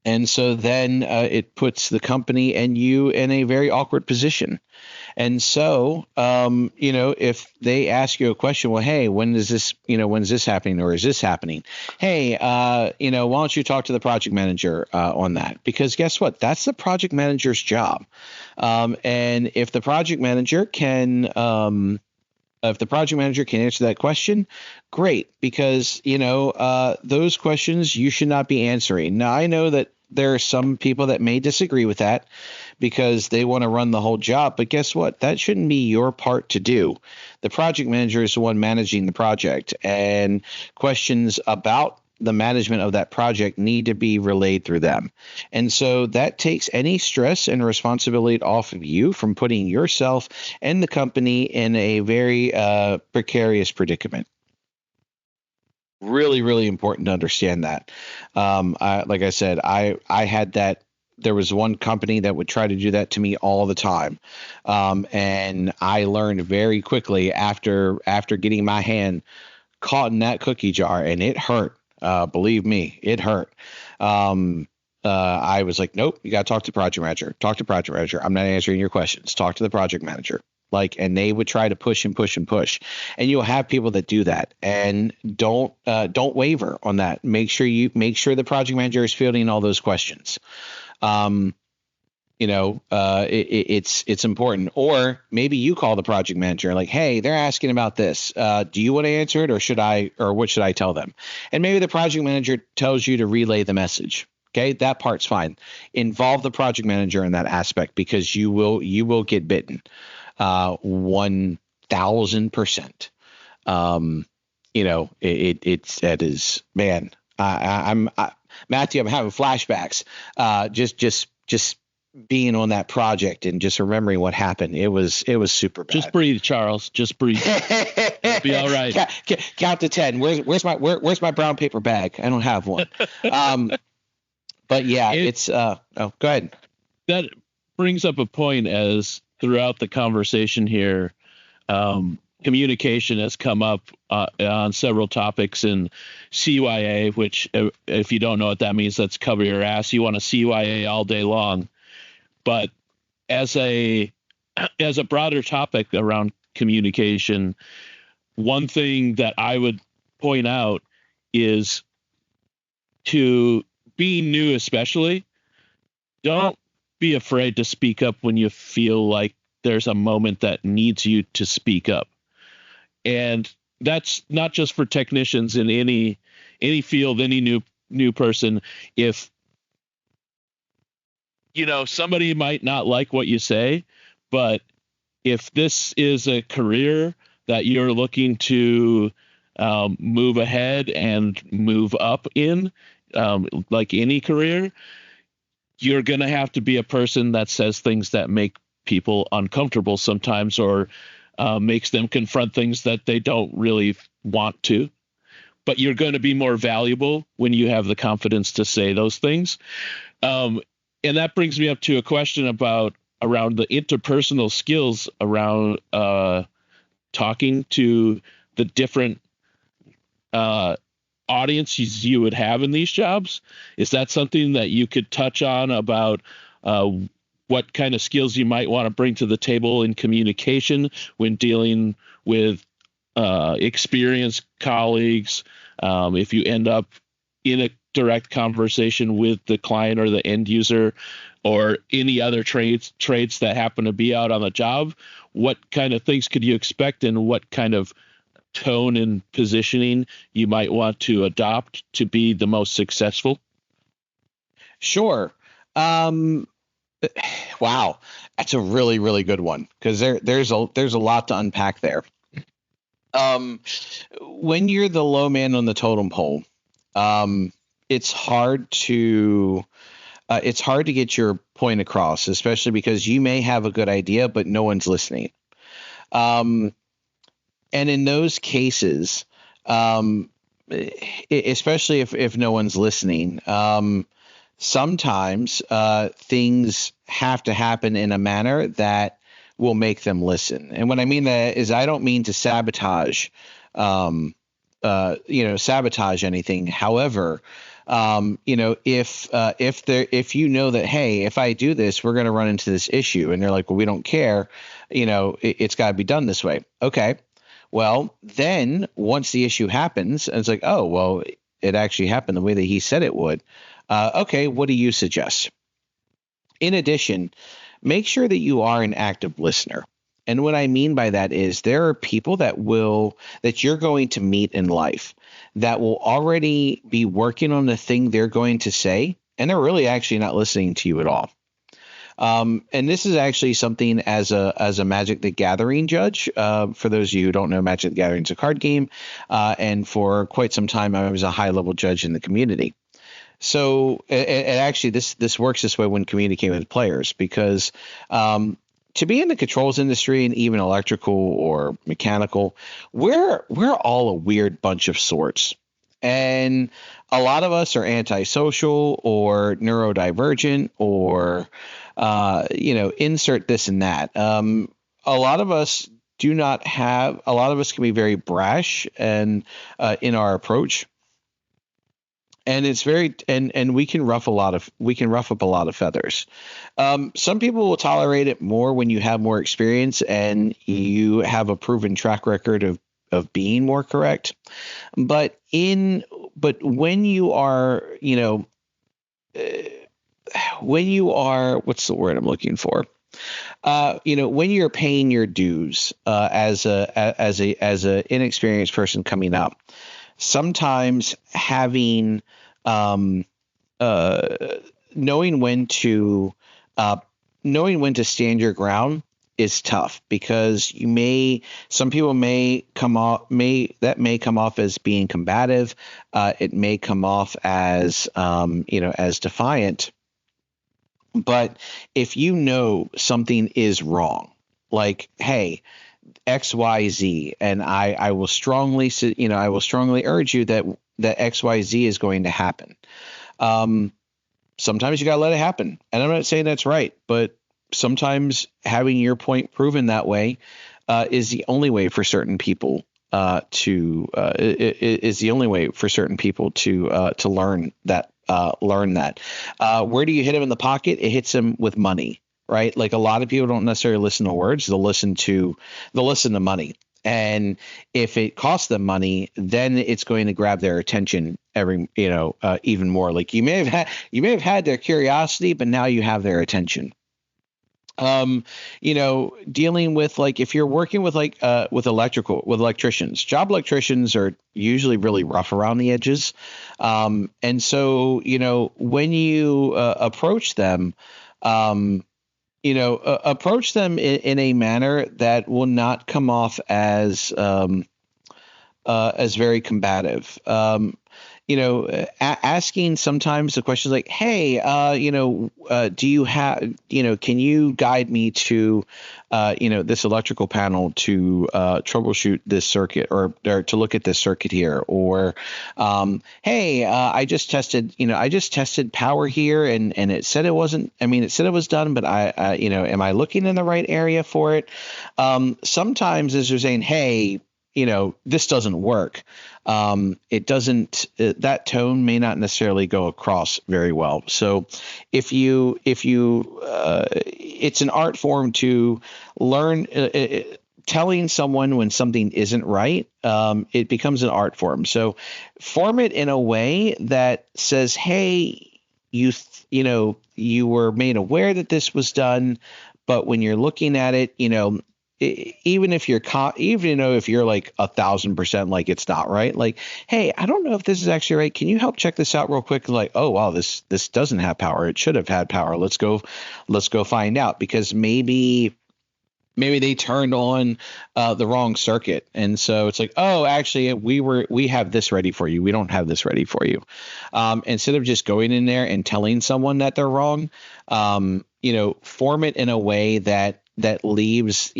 And so then it puts the company and you in a very awkward position. And so, if they ask you a question, well, hey, when is this happening, or is this happening? Hey, why don't you talk to the project manager on that? Because guess what? That's the project manager's job. And if the project manager can answer that question, great, because those questions you should not be answering. Now, I know that there are some people that may disagree with that because they want to run the whole job, but guess what? That shouldn't be your part to do. The project manager is the one managing the project, and questions about the management of that project need to be relayed through them. And so that takes any stress and responsibility off of you from putting yourself and the company in a very precarious predicament. Really, really important to understand that. Like I said, I had that. There was one company that would try to do that to me all the time. And I learned very quickly after getting my hand caught in that cookie jar, and it hurt. Believe me, it hurt. I was like, nope, you got to talk to the project manager. Talk to the project manager. I'm not answering your questions. Talk to the project manager. And they would try to push and push and push, and you'll have people that do that. And don't waver on that. Make sure the project manager is fielding all those questions. It's important. Or maybe you call the project manager like, hey, they're asking about this. Do you want to answer it, or what should I tell them? And maybe the project manager tells you to relay the message. Okay, that part's fine. Involve the project manager in that aspect, because you will get bitten. 1,000%. That is, man. I'm Matthew. I'm having flashbacks. Just being on that project and just remembering what happened. It was super bad. Just breathe, Charles. Just breathe. It'll be all right. Count to 10. Where's my brown paper bag? I don't have one. But yeah, go ahead. That brings up a point as throughout the conversation here. communication has come up on several topics in CYA, which, if you don't know what that means, that's cover your ass. You want to CYA all day long. But as a broader topic around communication, one thing that I would point out is, to being new especially, don't be afraid to speak up when you feel like there's a moment that needs you to speak up. And that's not just for technicians in any field, any new person. If somebody might not like what you say, but if this is a career that you're looking to move ahead and move up in, like any career, you're going to have to be a person that says things that make people uncomfortable sometimes, or makes them confront things that they don't really want to. But you're going to be more valuable when you have the confidence to say those things. And that brings me up to a question around the interpersonal skills around talking to the different audiences you would have in these jobs. Is that something that you could touch on about what kind of skills you might want to bring to the table in communication when dealing with experienced colleagues? If you end up in a direct conversation with the client or the end user, or any other trades that happen to be out on the job, what kind of things could you expect, and what kind of tone and positioning you might want to adopt to be the most successful? Sure. Wow, that's a really, really good one, because there's a lot to unpack there. When you're the low man on the totem pole, it's hard to get your point across, especially because you may have a good idea, but no one's listening. And in those cases, especially if no one's listening, sometimes things have to happen in a manner that will make them listen. And what I mean that is, I don't mean to sabotage anything. However, if you know that, hey, if I do this, we're going to run into this issue, and they're like, well, we don't care, it's got to be done this way. Okay. Well, then once the issue happens, and it's like, oh, well, it actually happened the way that he said it would. Okay, what do you suggest? In addition, make sure that you are an active listener. And what I mean by that is, there are people that you're going to meet in life that will already be working on the thing they're going to say, and they're really actually not listening to you at all. And this is actually something, as a Magic the Gathering judge. For those of you who don't know, Magic the Gathering is a card game, and for quite some time I was a high level judge in the community. So, and actually this works this way when communicating with players, because to be in the controls industry, and even electrical or mechanical, we're all a weird bunch of sorts. And a lot of us are antisocial or neurodivergent, or insert this and that. A lot of us can be very brash and in our approach. And it's very, and we can ruff up a lot of feathers. Some people will tolerate it more when you have more experience and you have a proven track record of being more correct. But when you are, what's the word I'm looking for? When you're paying your dues as a inexperienced person coming up, sometimes having knowing when to stand your ground is tough, because some people may come off as being combative. It may come off as as defiant. But if you know something is wrong, like, hey, XYZ, and I will strongly urge you that XYZ is going to happen. Sometimes you got to let it happen. And I'm not saying that's right, but sometimes having your point proven that way is the only way for certain people is the only way for certain people to learn that. Where do you hit them in the pocket? It hits them with money, right? Like a lot of people don't necessarily listen to words; they'll listen to money. And if it costs them money, then it's going to grab their attention even more. Like you may have had their curiosity, but now you have their attention. Dealing with, like, if you're working with with electricians, job electricians are usually really rough around the edges. And so, when you approach them, approach them in a manner that will not come off as very combative. Asking sometimes the questions like, "Hey, do you have, can you guide me to, this electrical panel to troubleshoot this circuit, or to look at this circuit here, or, hey, I just tested power here, and it said it wasn't. I mean, it said it was done, but am I looking in the right area for it?" Sometimes as you're saying, "Hey, this doesn't work." It doesn't, that tone may not necessarily go across very well. So if you, it's an art form to learn, telling someone when something isn't right. It becomes an art form. So form it in a way that says, "Hey, you were made aware that this was done, but when you're looking at it, even if you're like 1,000% like it's not right, like, hey, I don't know if this is actually right. Can you help check this out real quick?" Like, "Oh wow, this doesn't have power. It should have had power. Let's go find out," because maybe they turned on the wrong circuit, and so it's like, "Oh, actually, we have this ready for you. We don't have this ready for you." Instead of just going in there and telling someone that they're wrong, form it in a way that leaves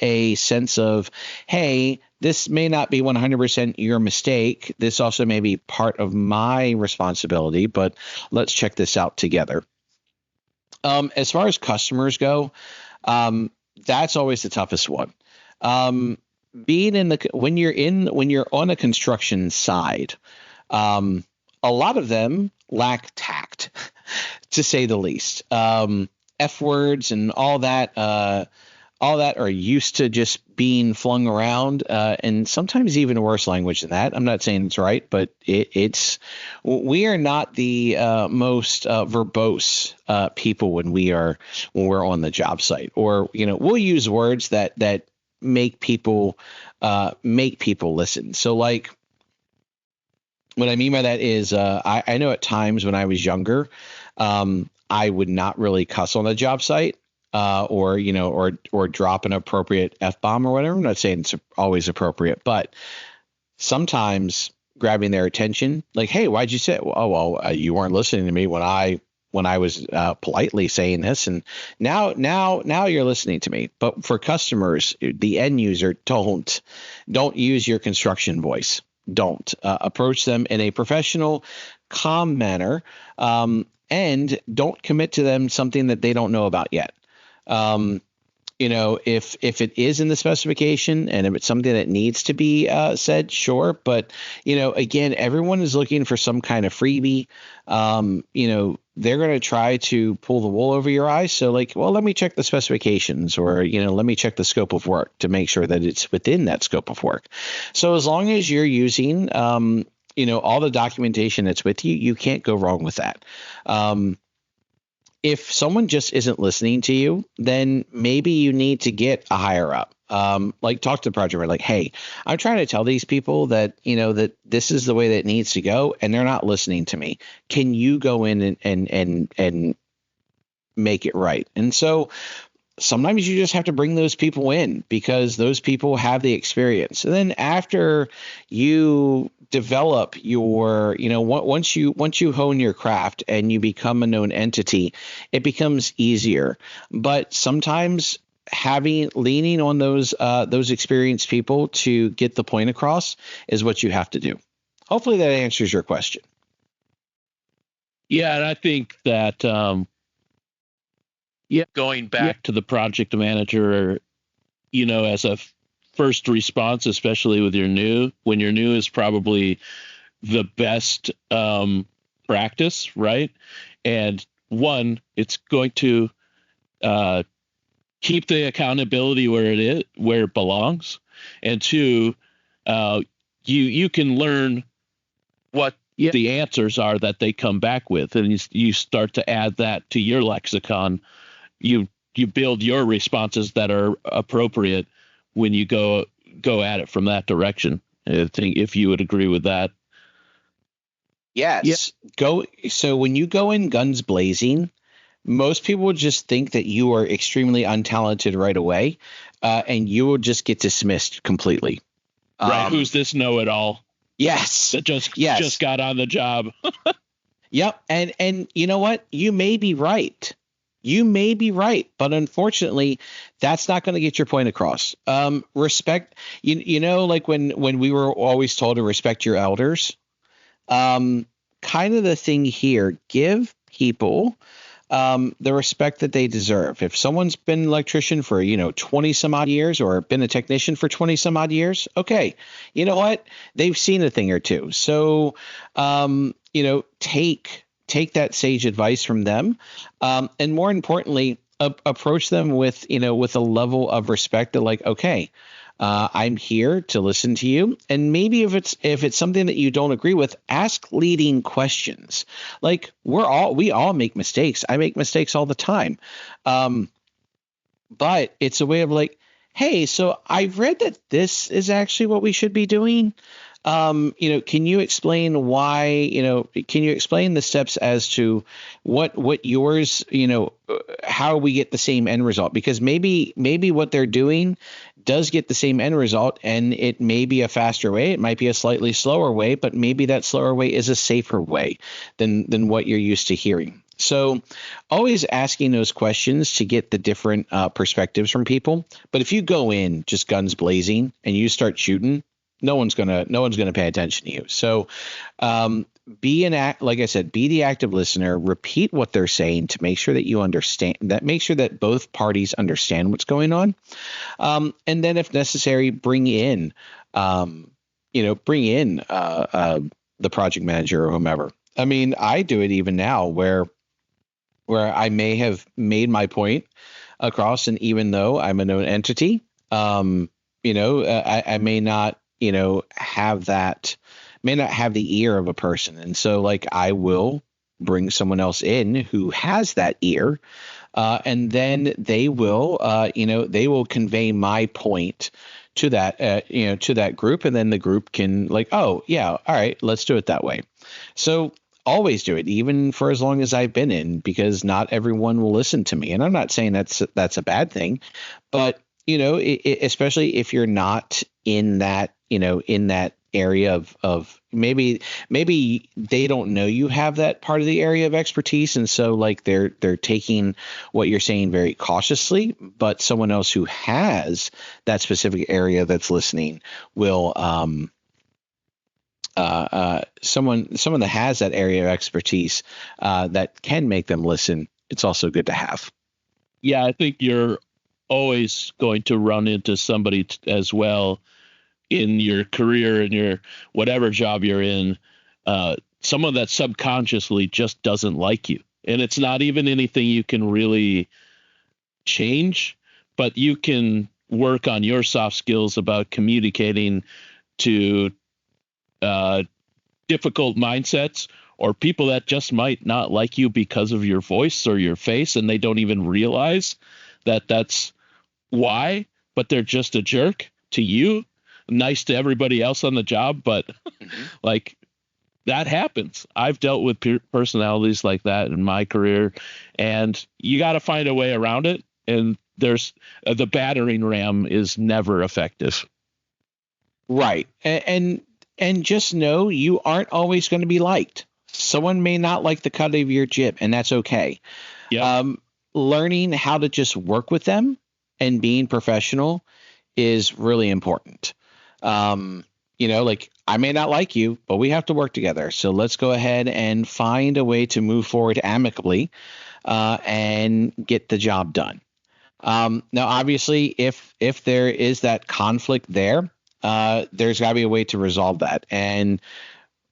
a sense of, "Hey, this may not be 100% your mistake. This also may be part of my responsibility, but let's check this out together." As far as customers go, that's always the toughest one. When you're on a construction side, a lot of them lack tact, to say the least. F words and all that are used to just being flung around, and sometimes even worse language than that. I'm not saying it's right, but we are not the most verbose people when we're on the job site, or we'll use words that make people listen. So, like, what I mean by that is, I know at times when I was younger, I would not really cuss on the job site, or drop an appropriate F-bomb or whatever. I'm not saying it's always appropriate, but sometimes grabbing their attention, like, "Hey, why'd you say it?" "Oh, well, you weren't listening to me when I was politely saying this, and now you're listening to me." But for customers, the end user, don't use your construction voice. Don't approach them in a professional, calm manner, and don't commit to them something that they don't know about yet. If it is in the specification, and if it's something that needs to be said, sure. But, again, everyone is looking for some kind of freebie. They're going to try to pull the wool over your eyes. So, like, well, let me check the specifications, or, let me check the scope of work to make sure that it's within that scope of work. So as long as you're using, all the documentation that's with you, you can't go wrong with that. If someone just isn't listening to you, then maybe you need to get a higher up. Like, talk to the project manager, like, "Hey, I'm trying to tell these people that, that this is the way that it needs to go, and they're not listening to me. Can you go in and make it right?" And so sometimes you just have to bring those people in, because those people have the experience. And then after you develop your, once you hone your craft and you become a known entity, it becomes easier. But sometimes leaning on those experienced people to get the point across is what you have to do. Hopefully that answers your question. Yeah, and I think that going back to the project manager as a first response, especially with when you're new, is probably the best practice, right? And one, it's going to keep the accountability where it belongs, and two, you can learn what the answers are that they come back with, and you start to add that to your lexicon. You build your responses that are appropriate when you go at it from that direction. I think if you would agree with that. Yes. So when you go in guns blazing, most people would just think that you are extremely untalented right away, and you will just get dismissed completely. Right? Who's this know-it-all? Yes. That just got on the job. Yep. And you know what? You may be right. But unfortunately, that's not going to get your point across. Respect. Like when we were always told to respect your elders. Kind of the thing here, give people the respect that they deserve. If someone's been an electrician for 20 some odd years, or been a technician for 20 some odd years, okay, you know what, they've seen a thing or two. So take that sage advice from them, and more importantly, approach them with a level of respect that, like, okay, I'm here to listen to you. And maybe if it's something that you don't agree with, ask leading questions. Like, we all make mistakes. I make mistakes all the time. But it's a way of like, hey, so I've read that this is actually what we should be doing. Can you explain why, can you explain the steps as to what yours, how we get the same end result? Because maybe what they're doing does get the same end result, and it may be a faster way. It might be a slightly slower way, but maybe that slower way is a safer way than what you're used to hearing. So always asking those questions to get the different perspectives from people. But if you go in just guns blazing and you start shooting, no one's gonna pay attention to you. So like I said, be the active listener, repeat what they're saying to make sure that you understand that, make sure that both parties understand what's going on. And then if necessary, bring in the project manager or whomever. I mean, I do it even now where I may have made my point across, and even though I'm a known entity, I may not, may not have the ear of a person. And so, like, I will bring someone else in who has that ear, and then they will convey my point to that, to that group. And then the group can, like, oh yeah, all right, let's do it that way. So always do it, even for as long as I've been in, because not everyone will listen to me. And I'm not saying that's a bad thing, but especially if you're not in that, in that area of maybe they don't know you have that part of the area of expertise. And so, like, they're taking what you're saying very cautiously, but someone else who has that specific area that's listening will, someone that has that area of expertise, that can make them listen. It's also good to have. Yeah. I think you're always going to run into somebody as well in your career, in your whatever job you're in, someone that subconsciously just doesn't like you. And it's not even anything you can really change, but you can work on your soft skills about communicating to difficult mindsets, or people that just might not like you because of your voice or your face, and they don't even realize that that's why, but they're just a jerk to you. Nice to everybody else on the job, but like, that happens. I've dealt with personalities like that in my career, and you got to find a way around it. And there's the battering ram is never effective. Right. And just know you aren't always going to be liked. Someone may not like the cut of your jib, and that's okay. Yeah. Learning how to just work with them and being professional is really important. Like, I may not like you, but we have to work together. So let's go ahead and find a way to move forward amicably, and get the job done. Now, obviously, if there is that conflict there, there's got to be a way to resolve that, and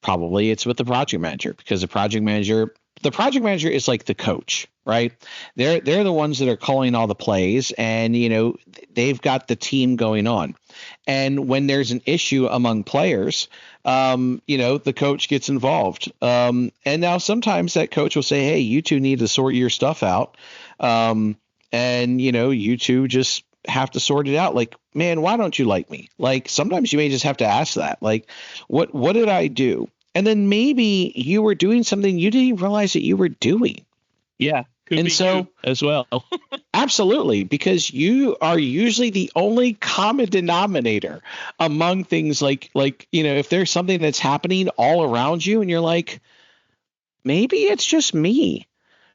probably it's with the project manager, because the project manager is like the coach, right? They're the ones that are calling all the plays, and they've got the team going on. And when there's an issue among players, the coach gets involved. And now sometimes that coach will say, "Hey, you two need to sort your stuff out." And you two just have to sort it out. Like, man, why don't you like me? Like, sometimes you may just have to ask that. Like, what did I do? And then maybe you were doing something you didn't even realize that you were doing. Yeah. Could be so as well. Absolutely, because you are usually the only common denominator among things like if there's something that's happening all around you and you're like, maybe it's just me.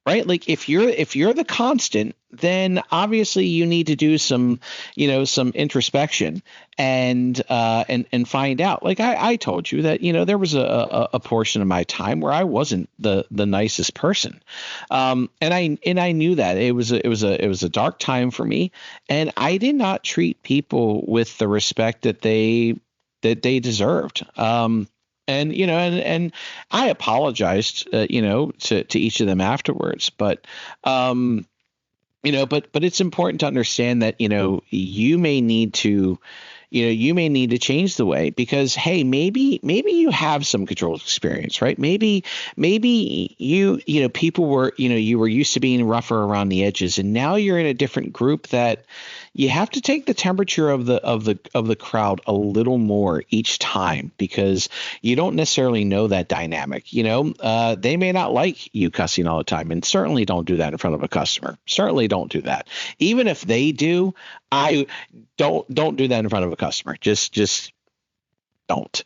Right. Like if you're the constant, then obviously you need to do some introspection and find out. Like I told you that, there was a portion of my time where I wasn't the nicest person. And I knew that it was a dark time for me, and I did not treat people with the respect that they deserved. And I apologized, to each of them afterwards. But, but it's important to understand that, you may need to, change the way, because, hey, maybe you have some control experience, right? Maybe people were, you were used to being rougher around the edges, and now you're in a different group that you have to take the temperature of the crowd a little more each time, because you don't necessarily know that dynamic. They may not like you cussing all the time, and certainly don't do that in front of a customer. Certainly don't do that. Even if they do, I don't do that in front of a customer. Just don't.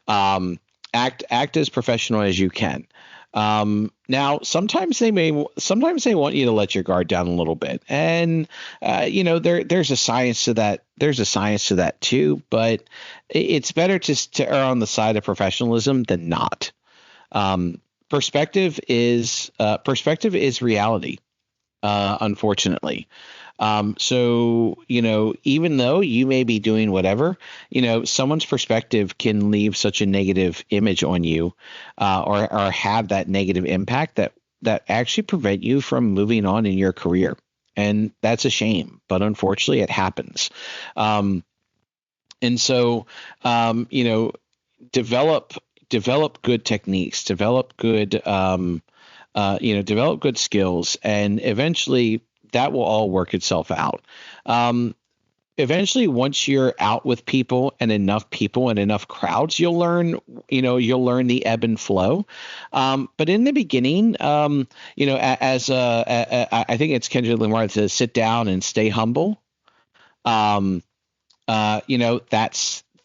Act as professional as you can. Now, sometimes they want you to let your guard down a little bit, and there's a science to that. There's a science to that too, but it's better to err on the side of professionalism than not. Perspective is reality, unfortunately. So, even though you may be doing whatever, someone's perspective can leave such a negative image on you, or have that negative impact that actually prevent you from moving on in your career. And that's a shame, but unfortunately it happens. And so, develop good techniques, develop good skills, and eventually that will all work itself out. Eventually, once you're out with people and enough crowds, you'll learn the ebb and flow. But in the beginning, I think it's Kendrick Lamar to sit down and stay humble. That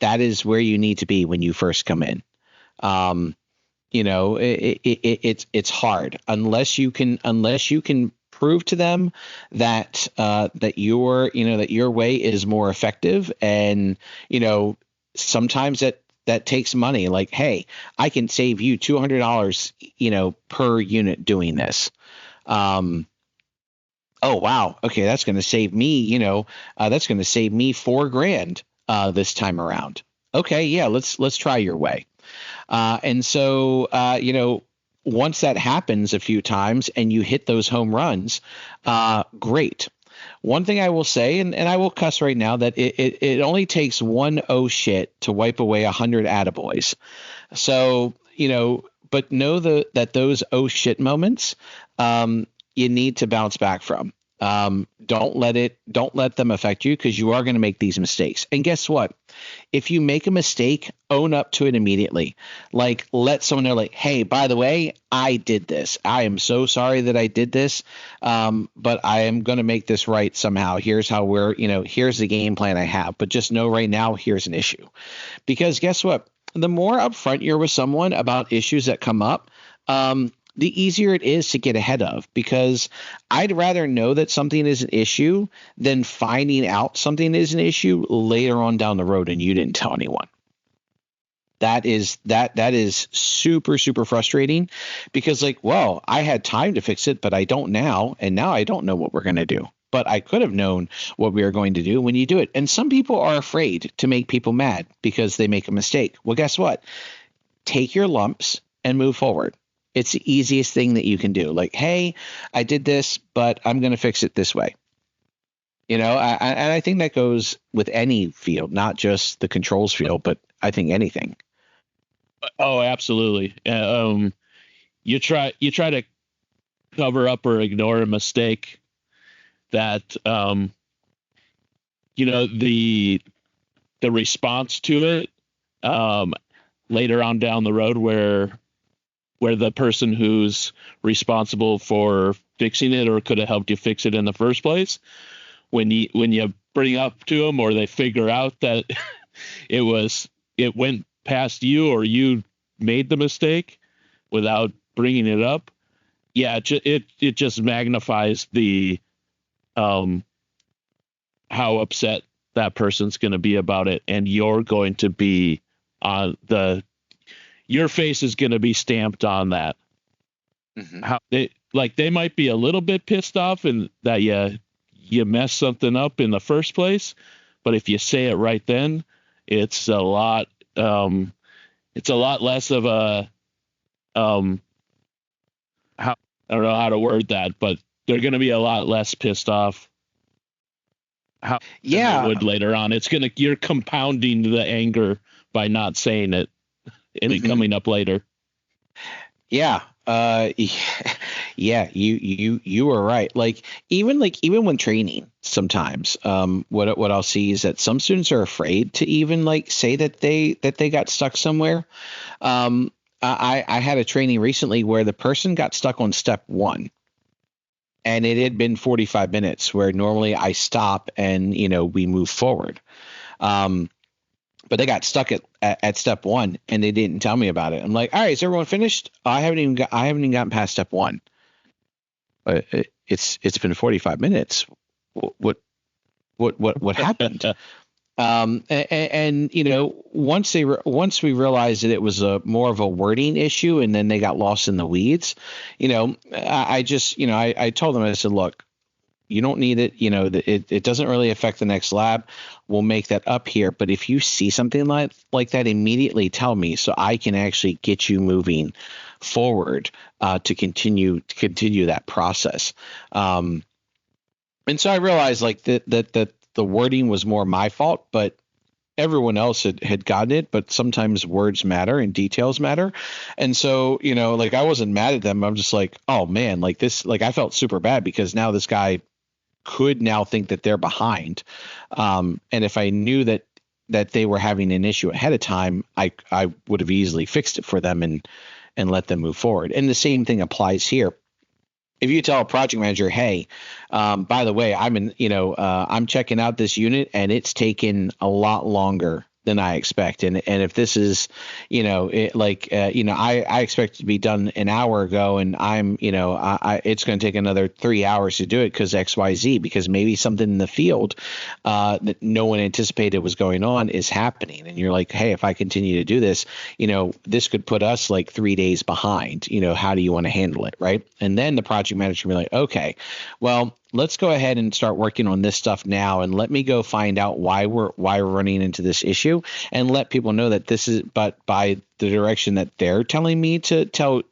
is where you need to be when you first come in. It's hard unless you can prove to them that your way is more effective. And sometimes that takes money. Like, hey, I can save you $200 per unit doing this. Oh, wow, okay, that's going to save me $4,000 this time around. Okay, yeah, let's try your way. And so, once that happens a few times and you hit those home runs, great. One thing I will say, and I will cuss right now, that it only takes one oh shit to wipe away 100 attaboys. So, but know that those oh shit moments, you need to bounce back from. Don't let them affect you, because you are going to make these mistakes. And guess what? If you make a mistake, own up to it immediately. Like, let someone know, like, hey, by the way, I did this. I am so sorry that I did this. But I am going to make this right somehow. Here's how here's the game plan I have. But just know right now, here's an issue. Because guess what? The more upfront you're with someone about issues that come up, the easier it is to get ahead of, because I'd rather know that something is an issue than finding out something is an issue later on down the road and you didn't tell anyone. That is super, super frustrating, because, like, well, I had time to fix it, but I don't now. And now I don't know what we're going to do. but I could have known what we were going to do when you do it. And some people are afraid to make people mad because they make a mistake. Well, guess what? Take your lumps and move forward. It's the easiest thing that you can do. Like, hey, I did this, but I'm going to fix it this way. And I think that goes with any field, not just the controls field, but I think anything. Oh, absolutely. You try to cover up or ignore a mistake that the response to it later on down the road where the person who's responsible for fixing it or could have helped you fix it in the first place, when you bring up to them or they figure out that it went past you or you made the mistake without bringing it up, it just magnifies the how upset that person's going to be about it, and you're going to be on your face is going to be stamped on that. Mm-hmm. How they might be a little bit pissed off and that you messed something up in the first place, but if you say it right then, it's a lot less of a I don't know how to word that, but they're going to be a lot less pissed off than they would later on. You're compounding the anger by not saying it and it coming up later. Yeah. You were right. Even when training, sometimes what I'll see is that some students are afraid to even say that they got stuck somewhere. I had a training recently where the person got stuck on step 1, and it had been 45 minutes where normally I stop and we move forward. But they got stuck at step 1 and they didn't tell me about it. I'm like, all right, is everyone finished? I haven't even gotten past step 1. It's been 45 minutes. What happened? And once we realized that it was more of a wording issue, and then they got lost in the weeds, I told them, I said, look, you don't need it. It doesn't really affect the next lab. We'll make that up here. But if you see something like that, immediately tell me so I can actually get you moving forward to continue that process. And so I realized that the wording was more my fault, but everyone else had gotten it. But sometimes words matter and details matter. And so, I wasn't mad at them. I'm just like, oh man, I felt super bad because now this guy could now think that they're behind. And if I knew that they were having an issue ahead of time, I would have easily fixed it for them and let them move forward. And the same thing applies here. If you tell a project manager, hey, by the way, I'm checking out this unit and it's taken a lot longer than I expect. And if this is, I expect it to be done an hour ago, and it's going to take another 3 hours to do it because XYZ, because maybe something in the field that no one anticipated was going on is happening. And you're like, hey, if I continue to do this, this could put us 3 days behind. How do you want to handle it? Right. And then the project manager will be like, okay, well, let's go ahead and start working on this stuff now, and let me go find out why we're running into this issue, and let people know that this is, but by the direction that they're telling me to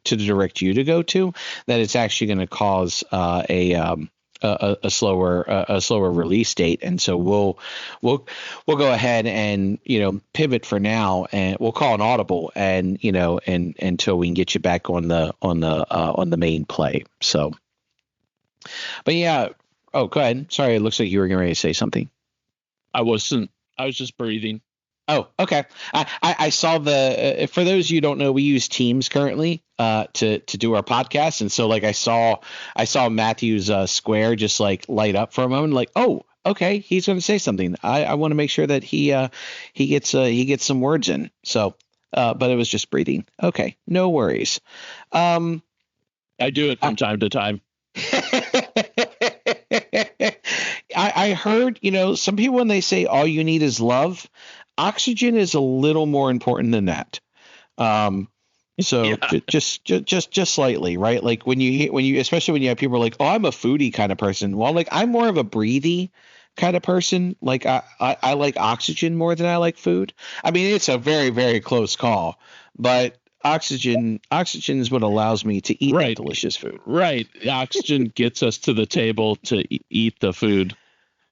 direct you to go to, that it's actually going to cause a slower release date. And so we'll go ahead and pivot for now, and we'll call an audible, and and until we can get you back on the main play. So. But yeah. Oh, go ahead. Sorry, it looks like you were getting ready to say something. I wasn't. I was just breathing. Oh, okay. I saw for those of you who don't know, we use Teams currently to do our podcast, and so I saw Matthew's square just light up for a moment, oh, okay, he's going to say something. I want to make sure that he gets some words in. So, but it was just breathing. Okay, no worries. I do it from time to time. I heard, some people, when they say all you need is love, oxygen is a little more important than that. So Yeah. just slightly, right? Like when you especially when you have people like, oh, I'm a foodie kind of person. Well, like I'm more of a breathy kind of person. Like I like oxygen more than I like food. I mean, it's a very, very close call, but oxygen is what allows me to eat that Right. delicious food. Right. Oxygen gets us to the table to eat the food.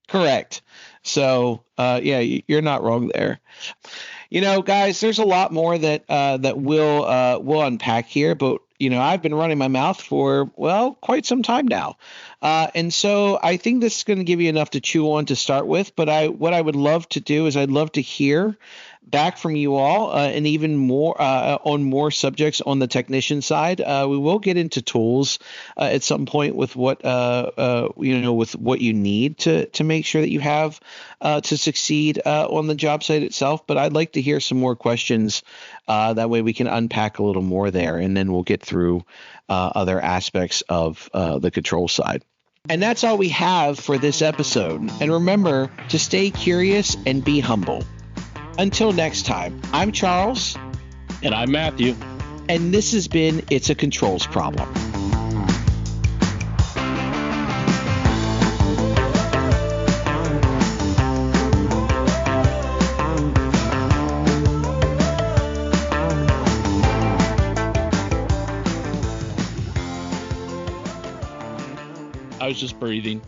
Correct. So, yeah, you're not wrong there. Guys, there's a lot more that we'll unpack here, but I've been running my mouth for quite some time now, and so I think this is going to give you enough to chew on to start with. But what I would love to do is I'd love to hear back from you all, and even more on more subjects on the technician side. We will get into tools at some point with with what you need to make sure that you have to succeed on the job site itself. But I'd like to hear some more questions. That way we can unpack a little more there, and then we'll get through other aspects of the control side. And that's all we have for this episode. And remember to stay curious and be humble. Until next time, I'm Charles. And I'm Matthew. And this has been It's a Controls Problem. I was just breathing.